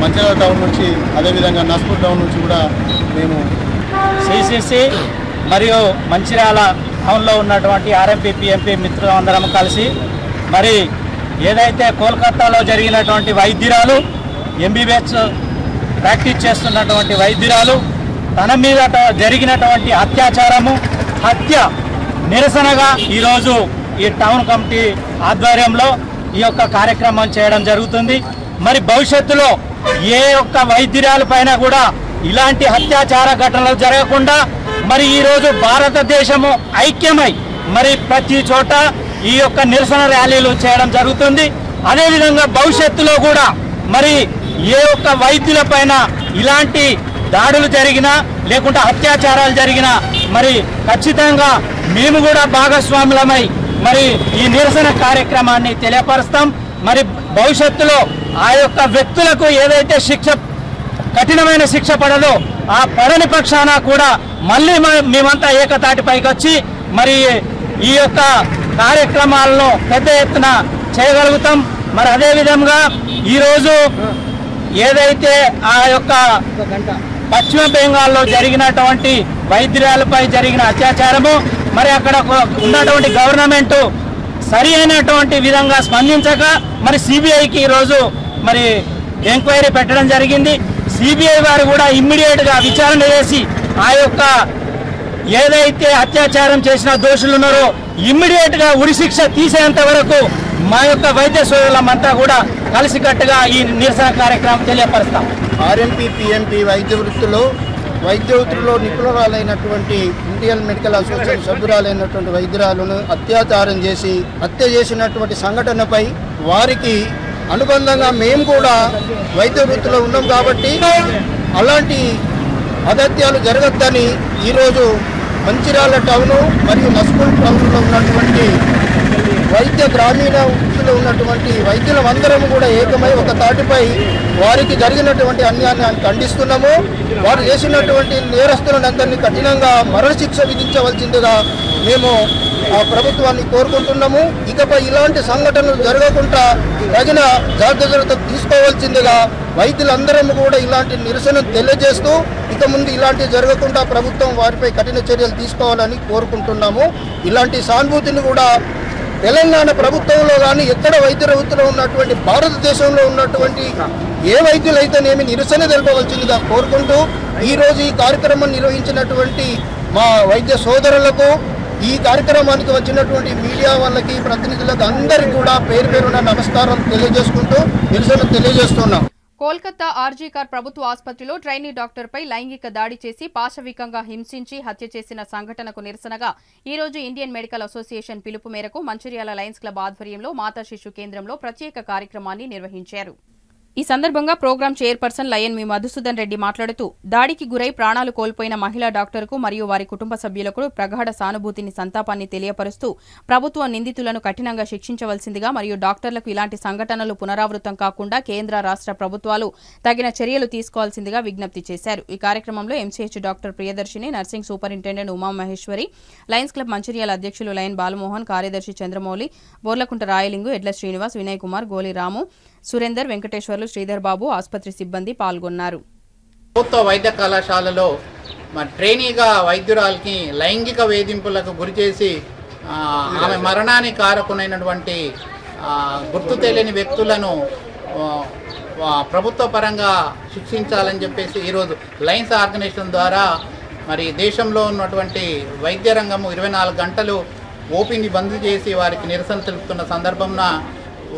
మంచిర్యాల టౌన్ నుంచి అదేవిధంగా నస్పూర్ టౌన్ నుంచి కూడా మేము సిసిసి మరియు మంచిర్యాల టౌన్లో ఉన్నటువంటి ఆర్ఎంపీ పిఎంపీ మిత్రులందరం కలిసి మరి ఏదైతే కోల్కతాలో జరిగినటువంటి వైద్యురాలు, ఎంబీబీఎస్ ప్రాక్టీస్ చేస్తున్నటువంటి వైద్యురాలు తన మీద జరిగినటువంటి హత్య నిరసనగా ఈరోజు ఈ టౌన్ కమిటీ ఆధ్వర్యంలో ఈ యొక్క కార్యక్రమం చేయడం జరుగుతుంది. మరి భవిష్యత్తులో ఏ ఒక్క వైద్యురాల పైన కూడా ఇలాంటి అత్యాచార ఘటనలు జరగకుండా మరి ఈరోజు భారతదేశము ఐక్యమై మరి ప్రతి చోట ఈ యొక్క నిరసన ర్యాలీలు చేయడం జరుగుతుంది. అదేవిధంగా భవిష్యత్తులో కూడా మరి ఏ ఒక్క వైద్యుల పైన ఇలాంటి దాడులు జరిగినా లేకుంటే అత్యాచారాలు జరిగినా మరి ఖచ్చితంగా మేము కూడా భాగస్వాములమై మరి ఈ నిరసన కార్యక్రమాన్ని తెలియపరుస్తాం. మరి భవిష్యత్తులో ఆ యొక్క వ్యక్తులకు ఏదైతే కఠినమైన శిక్ష పడదో ఆ పడని పక్షాన కూడా మళ్ళీ మేమంతా ఏకతాటిపైకి వచ్చి మరి ఈ యొక్క కార్యక్రమాలను పెద్ద ఎత్తున చేయగలుగుతాం. మరి అదేవిధంగా ఈరోజు ఏదైతే ఆ యొక్క పశ్చిమ బెంగాల్లో జరిగినటువంటి వైద్యురాలపై జరిగిన అత్యాచారము, మరి అక్కడ ఉన్నటువంటి గవర్నమెంట్ సరి అయినటువంటి విధంగా స్పందించక మరి సిబిఐకి ఈరోజు మరి ఎంక్వైరీ పెట్టడం జరిగింది. సిబిఐ వారు కూడా ఇమ్మీడియట్గా విచారణ చేసి ఆ యొక్క ఏదైతే అత్యాచారం చేసిన దోషులు ఉన్నారో ఇమ్మీడియట్గా ఉరిశిక్ష తీసేంత వరకు మా యొక్క వైద్య సోదరులమంతా కూడా కలిసికట్టుగా ఈ నిరసన కార్యక్రమం తెలియపరుస్తాం. ఆర్ఎంపీ పిఎంపీ వైద్య వృత్తిలో నిపుణురాలైనటువంటి ఇండియన్ మెడికల్ అసోసియేషన్ సభ్యురాలైనటువంటి వైద్యురాలను అత్యాచారం చేసి హత్య చేసినటువంటి సంఘటనపై వారికి అనుబంధంగా మేము కూడా వైద్య వృత్తిలో ఉన్నాం కాబట్టి అలాంటి అగత్యాలు జరగద్దని ఈరోజు మంచిర్యాల టౌను మరియు నస్పూర్ టౌన్లో ఉన్నటువంటి వైద్య గ్రామీణ వృత్తిలో ఉన్నటువంటి వైద్యులందరం కూడా ఏకమై ఒక తాటిపై వారికి జరిగినటువంటి అన్యాయాన్ని ఖండిస్తున్నాము. వారు చేసినటువంటి నేరస్తులందరినీ కఠినంగా మరణశిక్ష విధించవలసిందిగా మేము ఆ ప్రభుత్వాన్ని కోరుకుంటున్నాము. ఇకపై ఇలాంటి సంఘటనలు జరగకుండా తగిన జాగ్రత్తలు తీసుకోవాల్సిందిగా వైద్యులందరం కూడా ఇలాంటి నిరసన తెలియజేస్తూ ఇక ముందు ఇలాంటివి జరగకుండా ప్రభుత్వం వారిపై కఠిన చర్యలు తీసుకోవాలని కోరుకుంటున్నాము. ఇలాంటి సానుభూతిని కూడా తెలంగాణ ప్రభుత్వంలో కానీ ఎక్కడ వైద్య వృత్తిలో ఉన్నటువంటి భారతదేశంలో ఉన్నటువంటి ఏ వైద్యులైతేనేమి నిరసన తెలపవలసిందిగా కోరుకుంటూ ఈరోజు ఈ కార్యక్రమం నిర్వహించినటువంటి మా వైద్య సోదరులకు, ఈ కార్యక్రమానికి వచ్చినటువంటి మీడియా వాళ్ళకి, ప్రతినిధులకు అందరికీ కూడా పేరు పేరున నమస్కారం తెలియజేసుకుంటూ నిరసన తెలియజేస్తున్నాం. కోల్కతా ఆర్జీకర్ ప్రభుత్వ ఆసుపత్రిలో ట్రైనీ డాక్టర్పై లైంగిక దాడి చేసి పాశవికంగా హింసించి హత్య చేసిన సంఘటనకు నిరసనగా ఈ రోజు ఇండియన్ మెడికల్ అసోసియేషన్ పిలుపు మేరకు మంచిర్యాల లయన్స్ క్లబ్ ఆధ్వర్యంలో మాతా శిశు కేంద్రంలో ప్రత్యేక కార్యక్రమాన్ని నిర్వహించారు. ఈ సందర్భంగా ప్రోగ్రాం చైర్పర్సన్ లయన్ మీ మధుసూదన్ రెడ్డి మాట్లాడుతూ దాడికి గురై ప్రాణాలు కోల్పోయిన మహిళా డాక్టర్కు మరియు వారి కుటుంబ సభ్యులకు ప్రగాఢ సానుభూతిని, సంతాపాన్ని తెలియపరుస్తూ ప్రభుత్వం నిందితులను కఠినంగా శిక్షించవలసిందిగా మరియు డాక్టర్లకు ఇలాంటి సంఘటనలు పునరావృతం కాకుండా కేంద్ర రాష్ట్ర ప్రభుత్వాలు తగిన చర్యలు తీసుకోవాల్సిందిగా విజ్ఞప్తి చేశారు. ఈ కార్యక్రమంలో MCH doctor Priyadarshini, nursing superintendent Umamaheswari, Lions Club Mancherial అధ్యక్షులు లయన్ బాలమోహన్, కార్యదర్శి చంద్రమౌళి, బోర్లకుంట రాయలింగు, ఎడ్ల శ్రీనివాస్, వినయ్ కుమార్, గోలి రాము, సురేందర్, వెంకటేశ్వర్లు, శ్రీధర్ బాబు, ఆసుపత్రి సిబ్బంది పాల్గొన్నారు. ప్రభుత్వ వైద్య కళాశాలలో ట్రైనీగా వైద్యురాలకి లైంగిక వేధింపులకు గురిచేసి ఆమె మరణానికి కారకునైనటువంటి గుర్తు తెలియని వ్యక్తులను ప్రభుత్వ పరంగా శిక్షించాలని చెప్పేసి ఈరోజు లయన్స్ ఆర్గనైజేషన్ ద్వారా మరి దేశంలో ఉన్నటువంటి వైద్య రంగము 24 గంటలు ఓపీని బంద్ చేసి వారికి నిరసన తెలుపుతున్న సందర్భంలో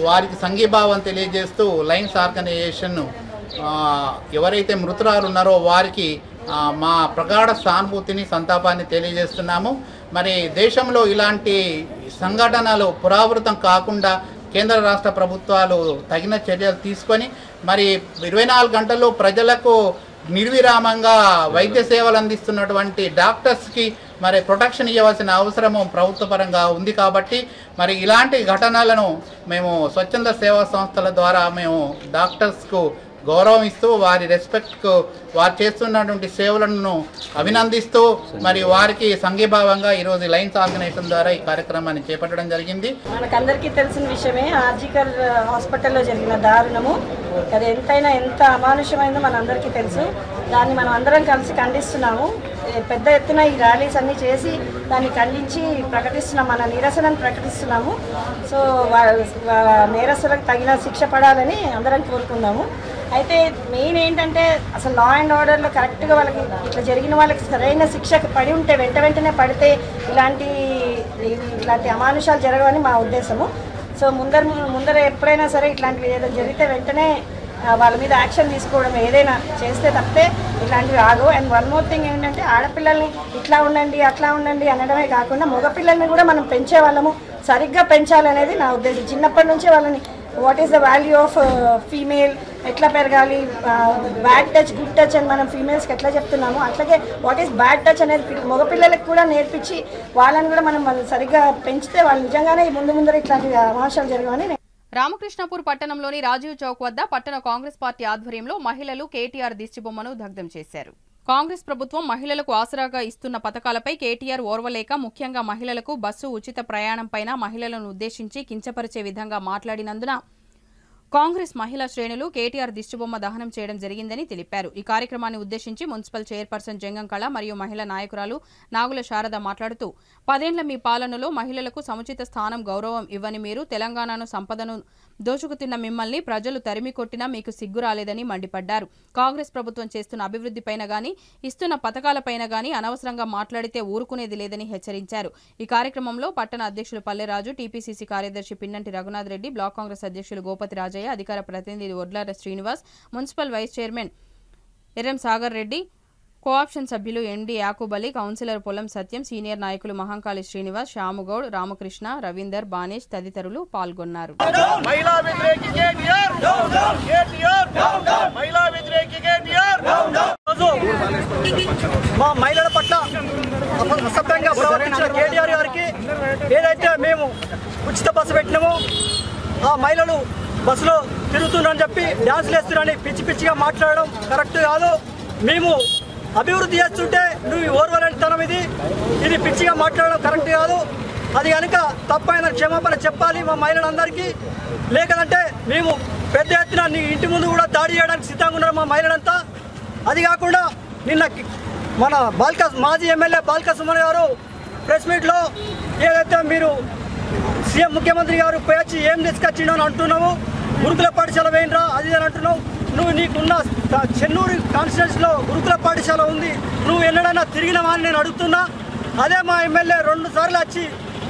వారికి సంఘీభావం తెలియజేస్తూ లయన్స్ ఆర్గనైజేషన్ ఎవరైతే మృతురాలు ఉన్నారో వారికి మా ప్రగాఢ సానుభూతిని, సంతాపాన్ని తెలియజేస్తున్నాము. మరి దేశంలో ఇలాంటి సంఘటనలు పునరావృతం కాకుండా కేంద్ర రాష్ట్ర ప్రభుత్వాలు తగిన చర్యలు తీసుకొని మరి 24 గంటల్లో ప్రజలకు నిర్విరామంగా వైద్య సేవలు అందిస్తున్నటువంటి డాక్టర్స్కి మరి ప్రొటెక్షన్ ఇవ్వాల్సిన అవసరము ప్రభుత్వ పరంగా ఉంది. కాబట్టి మరి ఇలాంటి ఘటనలను మేము స్వచ్ఛంద సేవా సంస్థల ద్వారా మేము డాక్టర్స్కు గౌరవం ఇస్తూ వారి రెస్పెక్ట్కు వారు చేస్తున్నటువంటి సేవలను అభినందిస్తూ మరి వారికి సంఘీభావంగా ఈరోజు లయన్స్ ఆర్గనైజేషన్ ద్వారా ఈ కార్యక్రమాన్ని చేపట్టడం జరిగింది. మనకందరికీ తెలిసిన విషయమే ఆర్జికర్ హాస్పిటల్లో జరిగిన దారుణము. అది ఎంతైనా ఎంత అమానుషమైందో మనందరికీ తెలుసు. దాన్ని మనం అందరం కలిసి ఖండిస్తున్నాము. పెద్ద ఎత్తున ఈ ర్యాలీస్ అన్నీ చేసి దాన్ని ఖండించి ప్రకటిస్తున్నాం, మన నిరసనను ప్రకటిస్తున్నాము. సో నేరస్తులకు తగిన శిక్ష పడాలని అందరం కోరుకుందాము. అయితే మెయిన్ ఏంటంటే అసలు లా అండ్ ఆర్డర్లో కరెక్ట్గా వాళ్ళకి ఇట్లా జరిగిన వాళ్ళకి సరైన శిక్ష పడి ఉంటే వెంటనే పడితే ఇలాంటి అమానుషాలు జరగవని మా ఉద్దేశము. సో ముందర ఎప్పుడైనా సరే ఇట్లాంటివి ఏదైనా జరిగితే వెంటనే వాళ్ళ మీద యాక్షన్ తీసుకోవడం, ఏదైనా చేస్తే తప్పితే ఇట్లాంటివి ఆగవు. అండ్ వన్ మోర్ థింగ్ ఏంటంటే ఆడపిల్లల్ని ఇట్లా ఉండండి అట్లా ఉండండి అనడమే కాకుండా మగపిల్లల్ని కూడా మనం పెంచే వాళ్ళము సరిగ్గా పెంచాలనేది నా ఉద్దేశం. చిన్నప్పటి నుంచే వాళ్ళని what is the value of female, ఎట్లా పెరగాలి, బ్యాడ్ టచ్ గుడ్ టచ్ అని మనం ఫీమేల్స్కి ఎట్లా చెప్తున్నాము అట్లాగే వాట్ ఈస్ బ్యాడ్ టచ్ అనేది మగపిల్లలకు కూడా నేర్పించి వాళ్ళని కూడా మనం సరిగ్గా పెంచితే వాళ్ళు నిజంగానే ముందర ఇట్లాంటి అమాంశాలు జరగవని. రామకృష్ణపూర్ పట్టణంలోని రాజీవ్ చౌక్ వద్ద పట్టణ కాంగ్రెస్ పార్టీ ఆధ్వర్యంలో మహిళలు కేటీఆర్ దిష్టిబొమ్మను దగ్ధం చేశారు. కాంగ్రెస్ ప్రభుత్వం మహిళలకు ఆసరాగా ఇస్తున్న పథకాలపై కేటీఆర్ ఓర్వలేక ముఖ్యంగా మహిళలకు బస్సు ఉచిత ప్రయాణంపైన మహిళలను ఉద్దేశించి కించపరిచే విధంగా మాట్లాడినందున కాంగ్రెస్ మహిళా శ్రేణులు కేటీఆర్ దిష్టిబొమ్మ దహనం చేయడం జరిగిందని తెలిపారు. ఈ కార్యక్రమాన్ని ఉద్దేశించి మున్సిపల్ చైర్పర్సన్ జంగం కళ మరియు మహిళా నాయకురాలు నాగుల శారద మాట్లాడుతూ 10 ఏళ్ల మీ పాలనలో మహిళలకు సముచిత స్థానం గౌరవం ఇవ్వని మీరు తెలంగాణను సంపదను దోచుకుతున్న మిమ్మల్ని ప్రజలు తరిమి కొట్టినా మీకు సిగ్గు రాలేదని మండిపడ్డారు. కాంగ్రెస్ ప్రభుత్వం చేస్తున్న అభివృద్ధిపైన గానీ ఇస్తున్న పథకాలపైన గానీ అనవసరంగా మాట్లాడితే ఊరుకునేది లేదని హెచ్చరించారు. ఈ కార్యక్రమంలో పట్టణ అధ్యక్షులు పల్లెరాజు, టీపీసీసీ కార్యదర్శి పిన్నంటి రఘునాథ్ రెడ్డి, బ్లాక్ కాంగ్రెస్ అధ్యక్షులు గోపతి రాజయ్య, అధికార ప్రతినిధి Odlara Srinivas, municipal vice chairman Erram Sagar Reddy, co option సభ్యులు ఎండి యాకూబ్ అలీ, కౌన్సిలర్ పొలం సత్యం, సీనియర్ నాయకులు మహంకాళి శ్రీనివాస్, శ్యాముగౌడ్, రామకృష్ణ, రవీందర్, బానేష్ తదితరులు పాల్గొన్నారు. మా మహిళల పట్ల అసభ్యంగా ప్రవర్తించిన కేటీఆర్ గారికి ఏదైతే మేము ఉచిత బస్సు పెట్టినామో ఆ మహిళలు బస్సులో తిరుగుతున్నారని చెప్పి డ్యాన్సులు వేస్తున్నారని పిచ్చి పిచ్చిగా మాట్లాడడం కరెక్ట్ కాదు. మేము అభివృద్ధి చేస్తుంటే నువ్వు ఓర్వలేనితనం ఇది పిచ్చిగా మాట్లాడడం కరెక్ట్ కాదు. అది కనుక తప్పైన క్షమాపణ చెప్పాలి మా మహిళలందరికీ. లేకదంటే మేము పెద్ద ఎత్తున నీ ఇంటి ముందు కూడా దాడి చేయడానికి సిద్ధంగా ఉన్నారు మా మహిళలంతా. అది కాకుండా నిన్న మన మాజీ ఎమ్మెల్యే బాల్క సుమన్ గారు ప్రెస్ మీట్లో ఏదైతే మీరు సీఎం ముఖ్యమంత్రి గారు పోయొచ్చి ఏం తీసుకొచ్చిండో అని అంటున్నావు, గురుకుల పాఠశాల వేయండిరా అది అని అంటున్నావు. నువ్వు నీకున్న చెన్నూరు కాన్స్టిట్యున్సీలో గురుకుల పాఠశాల ఉంది, నువ్వు ఎన్నడైనా తిరిగినావా అని నేను అడుగుతున్నా. అదే మా ఎమ్మెల్యే 2 సార్లు వచ్చి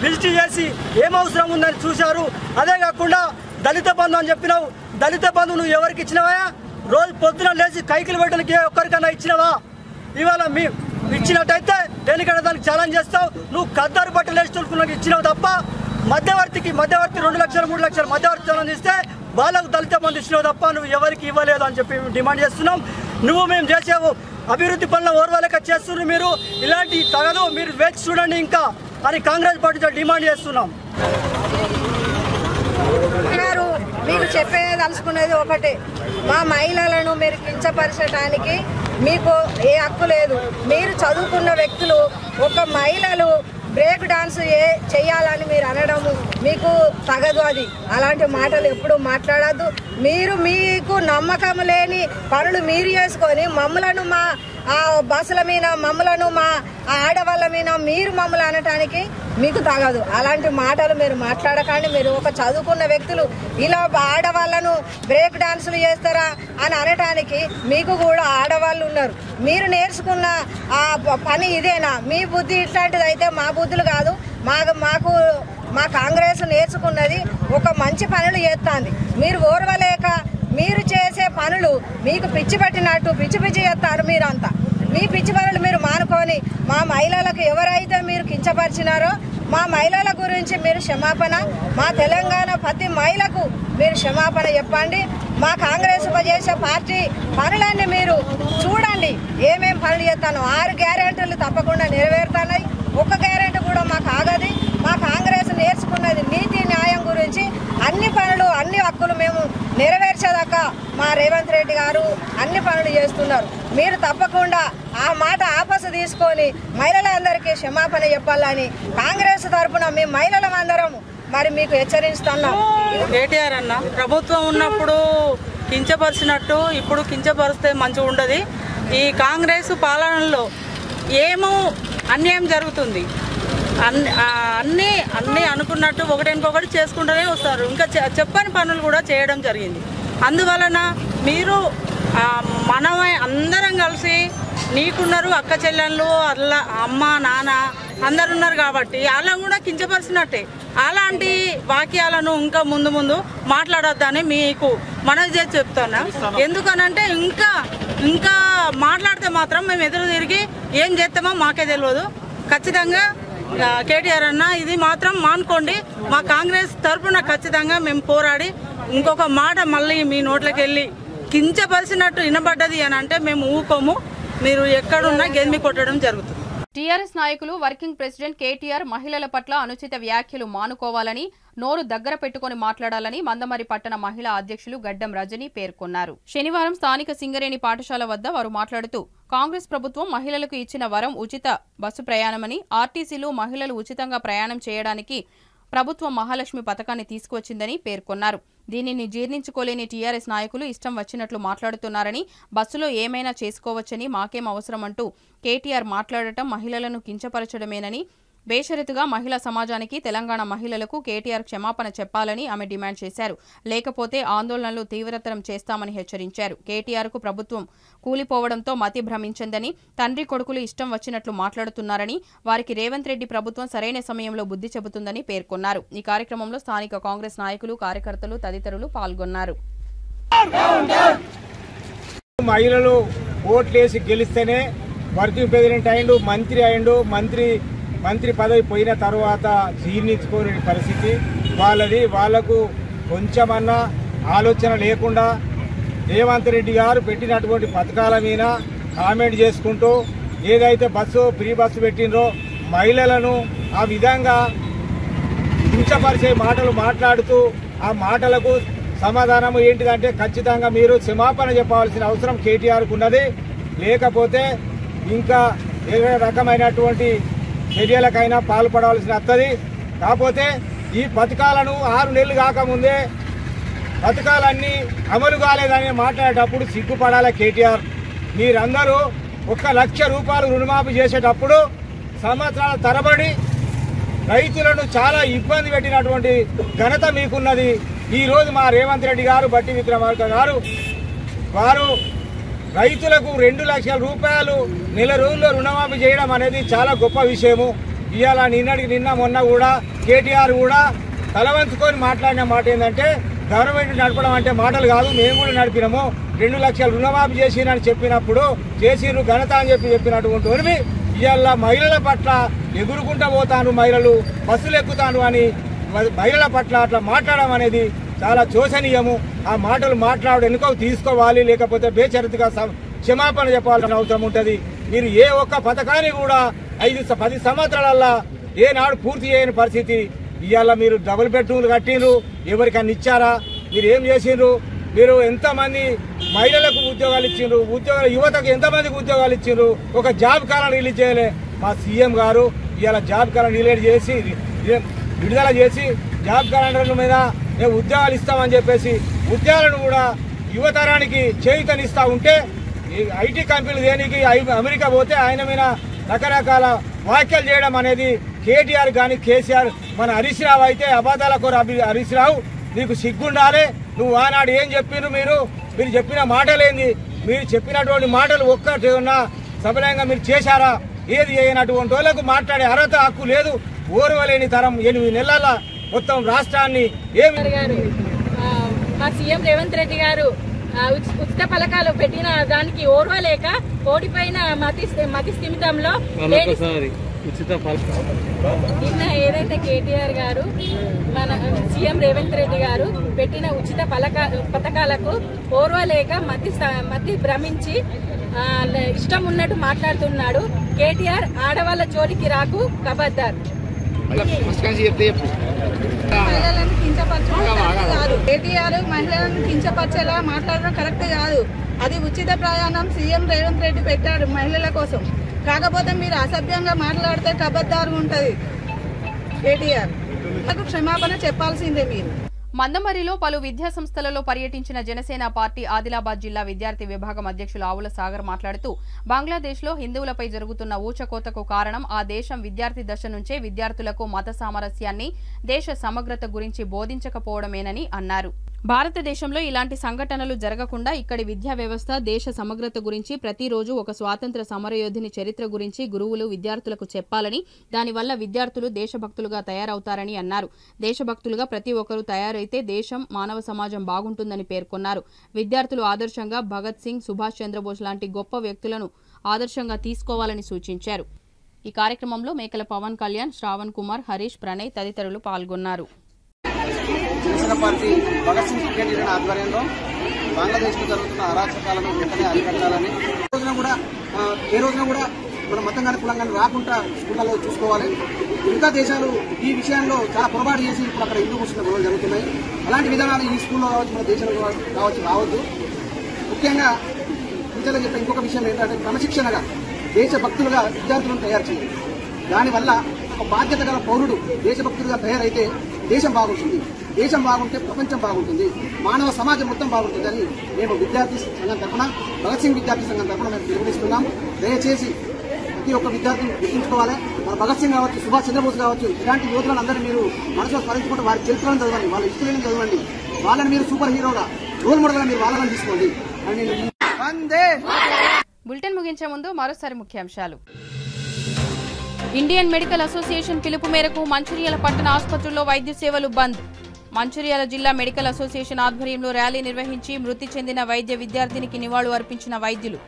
విజిట్ చేసి ఏం అవసరం ఉందని చూశారు. అదే కాకుండా దళిత బంధు అని చెప్పినావు, దళిత బంధు నువ్వు ఎవరికి ఇచ్చినావా? రోజు పొద్దున లేచి కైకిలు పెట్టడానికి ఒక్కరికన్నా ఇచ్చినావా? ఇవాళ మీ ఇచ్చినట్టయితే దేనికైనా దానికి ఛాలెంజ్ చేస్తావు. నువ్వు కద్దరు బట్టలు వేసుకున్నాక ఇచ్చినావు తప్ప మధ్యవర్తి 2 లక్షలు 3 లక్షలు మధ్యవర్తి ఛాలెంజ్ ఇస్తే వాళ్ళకు దళిత బంధు ఇచ్చినావు తప్ప నువ్వు ఎవరికి ఇవ్వలేదు అని చెప్పి డిమాండ్ చేస్తున్నాం. నువ్వు మేము చేసేవు అభివృద్ధి పనుల ఓర్వలేక చేస్తున్నారు మీరు, ఇలాంటి తగదు, మీరు వేచి చూడండి ఇంకా అని కాంగ్రెస్ పార్టీతో డిమాండ్ చేస్తున్నాం. మీకు చెప్పేదలుచుకునేది ఒకటే, మా మహిళలను మీరు కించపరచడానికి మీకు ఏ హక్కు లేదు. మీరు చదువుకున్న వ్యక్తులు ఒక మహిళలు బ్రేక్ డాన్స్ చేయాలని మీరు అనడము మీకు తగదు. అది అలాంటి మాటలు ఎప్పుడు మాట్లాడద్దు. మీకు నమ్మకం లేని పనులు మీరు చేసుకొని మమ్మలను మా బస్సుల మీద మమ్మలను మా ఆడవాళ్ళ మీద మీరు మమ్మల్ని అనటానికి మీకు తగదు. అలాంటి మాటలు మీరు మాట్లాడకండి. మీరు ఒక చదువుకున్న వ్యక్తులు ఇలా ఆడవాళ్ళను బ్రేక్ డాన్సులు చేస్తారా అని అనటానికి మీకు కూడా ఆడవాళ్ళు ఉన్నారు. మీరు నేర్చుకున్న ఆ పని ఇదేనా? మీ బుద్ధి ఇట్లాంటిది అయితే మా బుద్ధులు కాదు. మా కాంగ్రెస్ నేర్చుకున్నది ఒక మంచి పనులు చేస్తుంది. మీరు ఓర్వలేక మీరు చేసే పనులు మీకు పిచ్చి పట్టినట్టు పిచ్చి చేస్తారు. మీరంతా మీ పిచ్చి పనులు మీరు మానుకొని మా మహిళలకు ఎవరైతే మీరు కించపరిచినారో మా మహిళల గురించి మీరు క్షమాపణ, మా తెలంగాణ ప్రతి మహిళకు మీరు క్షమాపణ చెప్పండి. మా కాంగ్రెస్ చేసే పార్టీ పనులన్నీ మీరు చూడండి. ఏమేం పనులు చేస్తానో 6 గ్యారెంటీలు తప్పకుండా నెరవేరుతున్నాయి. ఒక్క గ్యారెంటీ కూడా మాకు ఆగది. మా కాంగ్రెస్ నేర్చుకున్నది నీతి న్యాయం గురించి. అన్ని పనులు అన్ని హక్కులు మేము నెరవేర్చేదాకా మా రేవంత్ రెడ్డి గారు అన్ని పనులు చేస్తున్నారు. మీరు తప్పకుండా ఆ మాట ఆపసు తీసుకొని మహిళలందరికీ క్షమాపణ చెప్పాలని కాంగ్రెస్ తరఫున మేము మహిళలందరం మరి మీకు హెచ్చరిస్తున్నాం. కేటీఆర్ అన్న ప్రభుత్వం ఉన్నప్పుడు కించపరిచినట్టు ఇప్పుడు కించపరిస్తే మంచిగా ఉండదు. ఈ కాంగ్రెస్ పాలనలో ఏమో అన్యాయం జరుగుతుంది. అన్నీ అనుకున్నట్టు ఒకటి చేసుకుంటూనే వస్తారు. ఇంకా చెప్పని పనులు కూడా చేయడం జరిగింది. అందువలన మీరు మనమే అందరం కలిసి నీకున్నారు అక్క చెల్లెళ్ళు అలా అమ్మ నాన్న అందరు ఉన్నారు కాబట్టి వాళ్ళని కూడా కించపరిచినట్టే. అలాంటి వాక్యాలను ఇంకా ముందు మాట్లాడొద్దని మీకు మనవి చేసి చెప్తున్నా. ఎందుకనంటే ఇంకా మాట్లాడితే మాత్రం మేము ఎదురు తిరిగి ఏం చేస్తామో మాకే తెలియదు. ఖచ్చితంగా కేటీఆర్ అన్న ఇది మాత్రం మానుకోండి. మా కాంగ్రెస్ తరఫున ఖచ్చితంగా మేము పోరాడి ఇంకొక మాట మళ్ళీ మీ నోట్లోకి వెళ్ళి కించపరిచినట్టు వినబడ్డది అని అంటే మేము ఊకోము. మీరు ఎక్కడున్నా గెలిమి కొట్టడం జరుగుతుంది. టీఆర్ఎస్ నాయకులు వర్కింగ్ ప్రెసిడెంట్ కేటీఆర్ మహిళల పట్ల అనుచిత వ్యాఖ్యలు మానుకోవాలని, నోరు దగ్గర పెట్టుకుని మాట్లాడాలని మందమరి పట్టణ మహిళా అధ్యక్షులు గడ్డం రజని పేర్కొన్నారు. శనివారం స్థానిక సింగరేణి పాఠశాల వద్ద వారు మాట్లాడుతూ కాంగ్రెస్ ప్రభుత్వం మహిళలకు ఇచ్చిన వరం ఉచిత బస్సు ప్రయాణమని, ఆర్టీసీలో మహిళలు ఉచితంగా ప్రయాణం చేయడానికి ప్రభుత్వం మహాలక్ష్మి పథకాన్ని తీసుకువచ్చిందని పేర్కొన్నారు. దీనిని జీర్ణించుకోలేని టీఆర్ఎస్ నాయకులు ఇష్టం వచ్చినట్లు మాట్లాడుతున్నారని, బస్సులో ఏమైనా చేసుకోవచ్చని, మాకేం అవసరమంటూ కేటీఆర్ మాట్లాడటం మహిళలను కించపరచడమేనని, బేషరతుగా మహిళా సమాజానికి, తెలంగాణ మహిళలకు కేటీఆర్ క్షమాపణ చెప్పాలని ఆమె డిమాండ్ చేశారు. లేకపోతే ఆందోళనలు తీవ్రతరం చేస్తామని హెచ్చరించారు. కేటీఆర్కు ప్రభుత్వం కూలిపోవడంతో మతి భ్రమించిందని, తండ్రి కొడుకులు ఇష్టం వచ్చినట్లు మాట్లాడుతున్నారని, వారికి రేవంత్ రెడ్డి ప్రభుత్వం సరైన సమయంలో బుద్ధి చెబుతుందని పేర్కొన్నారు. ఈ కార్యక్రమంలో స్థానిక కాంగ్రెస్ నాయకులు, కార్యకర్తలు తదితరులు పాల్గొన్నారు. మహిళలు ఓట్లేసి గెలిస్తేనే వర్కింగ్ ప్రెసిడెంట్ అయిండు, మంత్రి అయిండు, మంత్రి పదవి పోయిన తర్వాత జీర్ణించుకోని పరిస్థితి వాళ్ళది. వాళ్లకు కొంచెమన్నా ఆలోచన లేకుండా రేవంత్ రెడ్డి గారు పెట్టినటువంటి పథకాల మీద కామెంట్ చేసుకుంటూ ఏదైతే ఫ్రీ బస్సు పెట్టినరో మహిళలను ఆ విధంగా కించపరిచే మాటలు మాట్లాడుతూ ఆ మాటలకు సమాధానం ఏంటిదంటే ఖచ్చితంగా మీరు క్షమాపణ చెప్పాల్సిన అవసరం కేటీఆర్కు ఉన్నది. లేకపోతే ఇంకా ఏ రకమైనటువంటి చర్యలకైనా పాల్పడాల్సి వస్తుంది. కాకపోతే ఈ పథకాలను 6 నెలలు కాకముందే పథకాలన్నీ అమలు కాలేదని మాట్లాడేటప్పుడు సిగ్గుపడాలి కేటీఆర్. మీరందరూ 1 లక్ష రూపాయలు రుణమాఫీ చేసేటప్పుడు సంవత్సరాల తరబడి రైతులను చాలా ఇబ్బంది పెట్టినటువంటి ఘనత మీకున్నది. ఈరోజు మా రేవంత్ రెడ్డి గారు, బట్టి విక్రమార్క గారు వారు రైతులకు 2 లక్షల రూపాయలు నెల రోజుల్లో రుణమాఫీ చేయడం అనేది చాలా గొప్ప విషయము. ఇవాళ నిన్న మొన్న కూడా కేటీఆర్ కూడా తలవంచుకొని మాట్లాడిన మాట ఏంటంటే గవర్నమెంట్ నడపడం అంటే మాటలు కాదు, మేము కూడా నడిపినాము, 2 లక్షల రుణమాఫీ చేసినని చెప్పినప్పుడు చేసిరు ఘనత అని చెప్పినటువంటి ఇవాళ మహిళల పట్ల ఎగురుకుంటూ పోతాను, మహిళలు బస్సులు ఎక్కుతాను అని మహిళల పట్ల అట్లా మాట్లాడడం అనేది చాలా శోచనీయము. ఆ మాటలు మాట్లాడడం ఎన్నికో తీసుకోవాలి, లేకపోతే బేషరతుగా క్షమాపణ చెప్పాల్సిన అవసరం ఉంటుంది. మీరు ఏ ఒక్క పథకాన్ని కూడా 5-10 సంవత్సరాలల్లా ఏనాడు పూర్తి చేయని పరిస్థితి. ఇవాళ మీరు డబుల్ బెడ్రూమ్లు కట్టిండ్రు, ఎవరికన్నా ఇచ్చారా? మీరు ఏం చేసిండ్రు? మీరు ఎంతమంది మహిళలకు ఉద్యోగాలు ఇచ్చిండ్రు? యువతకు ఎంతమందికి ఉద్యోగాలు ఇచ్చిండ్రు? ఒక జాబ్ కాలం రిలీజ్ చేయలే మా సీఎం గారు. ఇవాళ జాబ్ కాలం విడుదల చేసి జాబ్ క్యాలెండర్ల మీద మేము ఉద్యోగాలు ఇస్తామని చెప్పేసి ఉద్యోగాలను కూడా యువతరానికి చేయూతనిస్తా ఉంటే ఐటీ కంపెనీలు దేనికి అమెరికా పోతే ఆయన మీద రకరకాల వ్యాఖ్యలు చేయడం అనేది కేటీఆర్ కానీ కేసీఆర్, మన హరీష్ రావు అయితే అబద్ధాల కోర హరీష్ రావు, నీకు సిగ్గుండాలి. నువ్వు ఆనాడు ఏం చెప్పిను? మీరు చెప్పిన మాటలేంది? మీరు చెప్పినటువంటి మాటలు ఒక్కటి ఉన్నా సబలంగా మీరు చేశారా? ఏది చేయనటువంటి వాళ్ళకు మాట్లాడే అర్హత, హక్కు లేదు. ఓర్వలేని తరం 8 నెలల మొత్తం రాష్ట్రాన్ని మా సీఎం రేవంత్ రెడ్డి గారు ఉచిత పథకాలు పెట్టిన దానికి ఓర్వలేక ఓడిపోయిన మతి స్థిమితంలో నిన్న ఏదైతే కేటీఆర్ గారు మన సీఎం రేవంత్ రెడ్డి గారు పెట్టిన ఉచిత పథకాలకు ఓర్వలేక మతి భ్రమించి ఇష్టం ఉన్నట్టు మాట్లాడుతున్నాడు. కేటీఆర్ ఆడవాళ్ళ జోలికి రాకు, ఖబర్దార్. మహిళలను కించపరచడం కాదు. కేటీఆర్ మహిళలను కించపరిచేలా మాట్లాడడం కరెక్ట్ కాదు. అది ఉచిత ప్రయాణం సీఎం రేవంత్ రెడ్డి పెట్టాడు మహిళల కోసం. కాకపోతే మీరు అసభ్యంగా మాట్లాడితే కబద్దారు ఉంటుంది. కేటీఆర్ క్షమాపణ చెప్పాల్సిందే మీరు. మందమరిలో పలు విద్యా సంస్థలలో పర్యటించిన జనసేన పార్టీ ఆదిలాబాద్ జిల్లా విద్యార్థి విభాగం అధ్యక్షులు ఆవుల సాగర్ మాట్లాడుతూ బంగ్లాదేశ్లో హిందువులపై జరుగుతున్న ఊచకోతకు కారణం ఆ దేశం విద్యార్థి దశ నుంచే విద్యార్థులకు మత సామరస్యాన్ని, దేశ సమగ్రత గురించి బోధించకపోవడమేనని అన్నారు. భారతదేశంలో ఇలాంటి సంఘటనలు జరగకుండా ఇక్కడి విద్యా వ్యవస్థ దేశ సమగ్రత గురించి ప్రతిరోజు ఒక స్వాతంత్ర సమరయోధుని చరిత్ర గురించి గురువులు విద్యార్థులకు చెప్పాలని, దానివల్ల విద్యార్థులు దేశభక్తులుగా తయారవుతారని అన్నారు. దేశభక్తులుగా ప్రతి ఒక్కరూ తయారైతే దేశం, మానవ సమాజం బాగుంటుందని పేర్కొన్నారు. విద్యార్థులు ఆదర్శంగా భగత్ సింగ్, సుభాష్ చంద్రబోస్ లాంటి గొప్ప వ్యక్తులను ఆదర్శంగా తీసుకోవాలని సూచించారు. ఈ కార్యక్రమంలో మేకల పవన్ కళ్యాణ్, శ్రావణ్ కుమార్, హరీష్, ప్రణయ్ తదితరులు పాల్గొన్నారు. Janasena party Bhagat Singh cricket union ఆధ్వర్యంలో బంగ్లాదేశ్లో జరుగుతున్న అరాచకాలను వెంటనే అరికట్టాలని, ఏ రోజున కూడా మన మతం కానీ కులం కానీ రాకుండా స్కూళ్ళలో చూసుకోవాలి. మిగతా దేశాలు ఈ విషయంలో చాలా పొరపాటు చేసి ఇప్పుడు అక్కడ హిందూ ముస్లిం గొడవలు జరుగుతున్నాయి. అలాంటి విధానాలు ఈ స్కూల్లో కావచ్చు, మన దేశంలో కావచ్చు రావద్దు. ముఖ్యంగా టీచర్లు చెప్పే ఇంకొక విషయం ఏంటంటే క్రమశిక్షణగా దేశభక్తులుగా విద్యార్థులను తయారు చేయాలి. దానివల్ల ఒక బాధ్యత గల పౌరుడు దేశభక్తుడిగా తయారైతే దేశం బాగుంటుంది, దేశం బాగుంటే ప్రపంచం బాగుంటుంది, మానవ సమాజం మొత్తం బాగుంటుందని మేము విద్యార్థి సంఘం తరఫున, భగత్ సింగ్ విద్యార్థి సంఘం తరఫున మేము పిలుపునిస్తున్నాం. దయచేసి ప్రతి ఒక్క విద్యార్థిని గుర్తుంచుకోవాలి. మన భగత్ సింగ్ కావచ్చు, సుభాష్ చంద్రబోస్ కావచ్చు, ఇలాంటి యోధులను అందరూ మీరు మనసులో స్మరించుకుంటూ వారి చరిత్రలను చదవండి, వాళ్ళ హిస్టరీలను చదవండి, వాళ్ళని మీరు సూపర్ హీరోగా రోల్ మోడల్గా మీరు వాళ్ళని తీసుకోండి అని బులెటిన్ ముగించే ముందు మరోసారి ముఖ్యాంశాలు. ఇండియన్ మెడికల్ అసోసియేషన్ పిలుపు మేరకు మంచిర్యాల పట్టణ ఆసుపత్రుల్లో వైద్య సేవలు బంద్. మంచిర్యాల జిల్లా మెడికల్ అసోసియేషన్ ఆధ్వర్యంలో ర్యాలీ నిర్వహించి మృతి చెందిన వైద్య విద్యార్థినికి నివాళులు అర్పించిన వైద్యులు.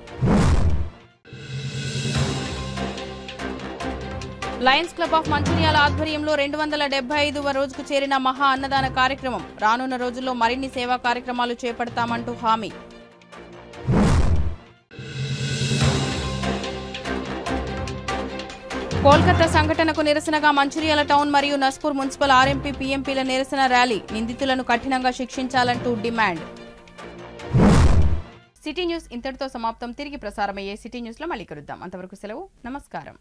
లయన్స్ క్లబ్ ఆఫ్ మంచిర్యాల ఆధ్వర్యంలో 275వ రోజుకు చేరిన మహా అన్నదాన కార్యక్రమం. రానున్న రోజుల్లో మరిన్ని సేవా కార్యక్రమాలు చేపడతామంటూ హామీ. కోల్కతా సంఘటనకు నిరసనగా మంచిర్యాల టౌన్ మరియు నస్పూర్ మున్సిపల్ ఆర్ఎంపీ పీఎంపీల నిరసన ర్యాలీ. నిందితులను కఠినంగా శిక్షించాలంటూ డిమాండ్. సిటీ న్యూస్ ఇంతటితో సమాప్తం. తిరిగి ప్రసారమయ్యే సిటీ న్యూస్ లో మళ్ళీ కలుద్దాం. అంతవరకు సెలవు. నమస్కారం.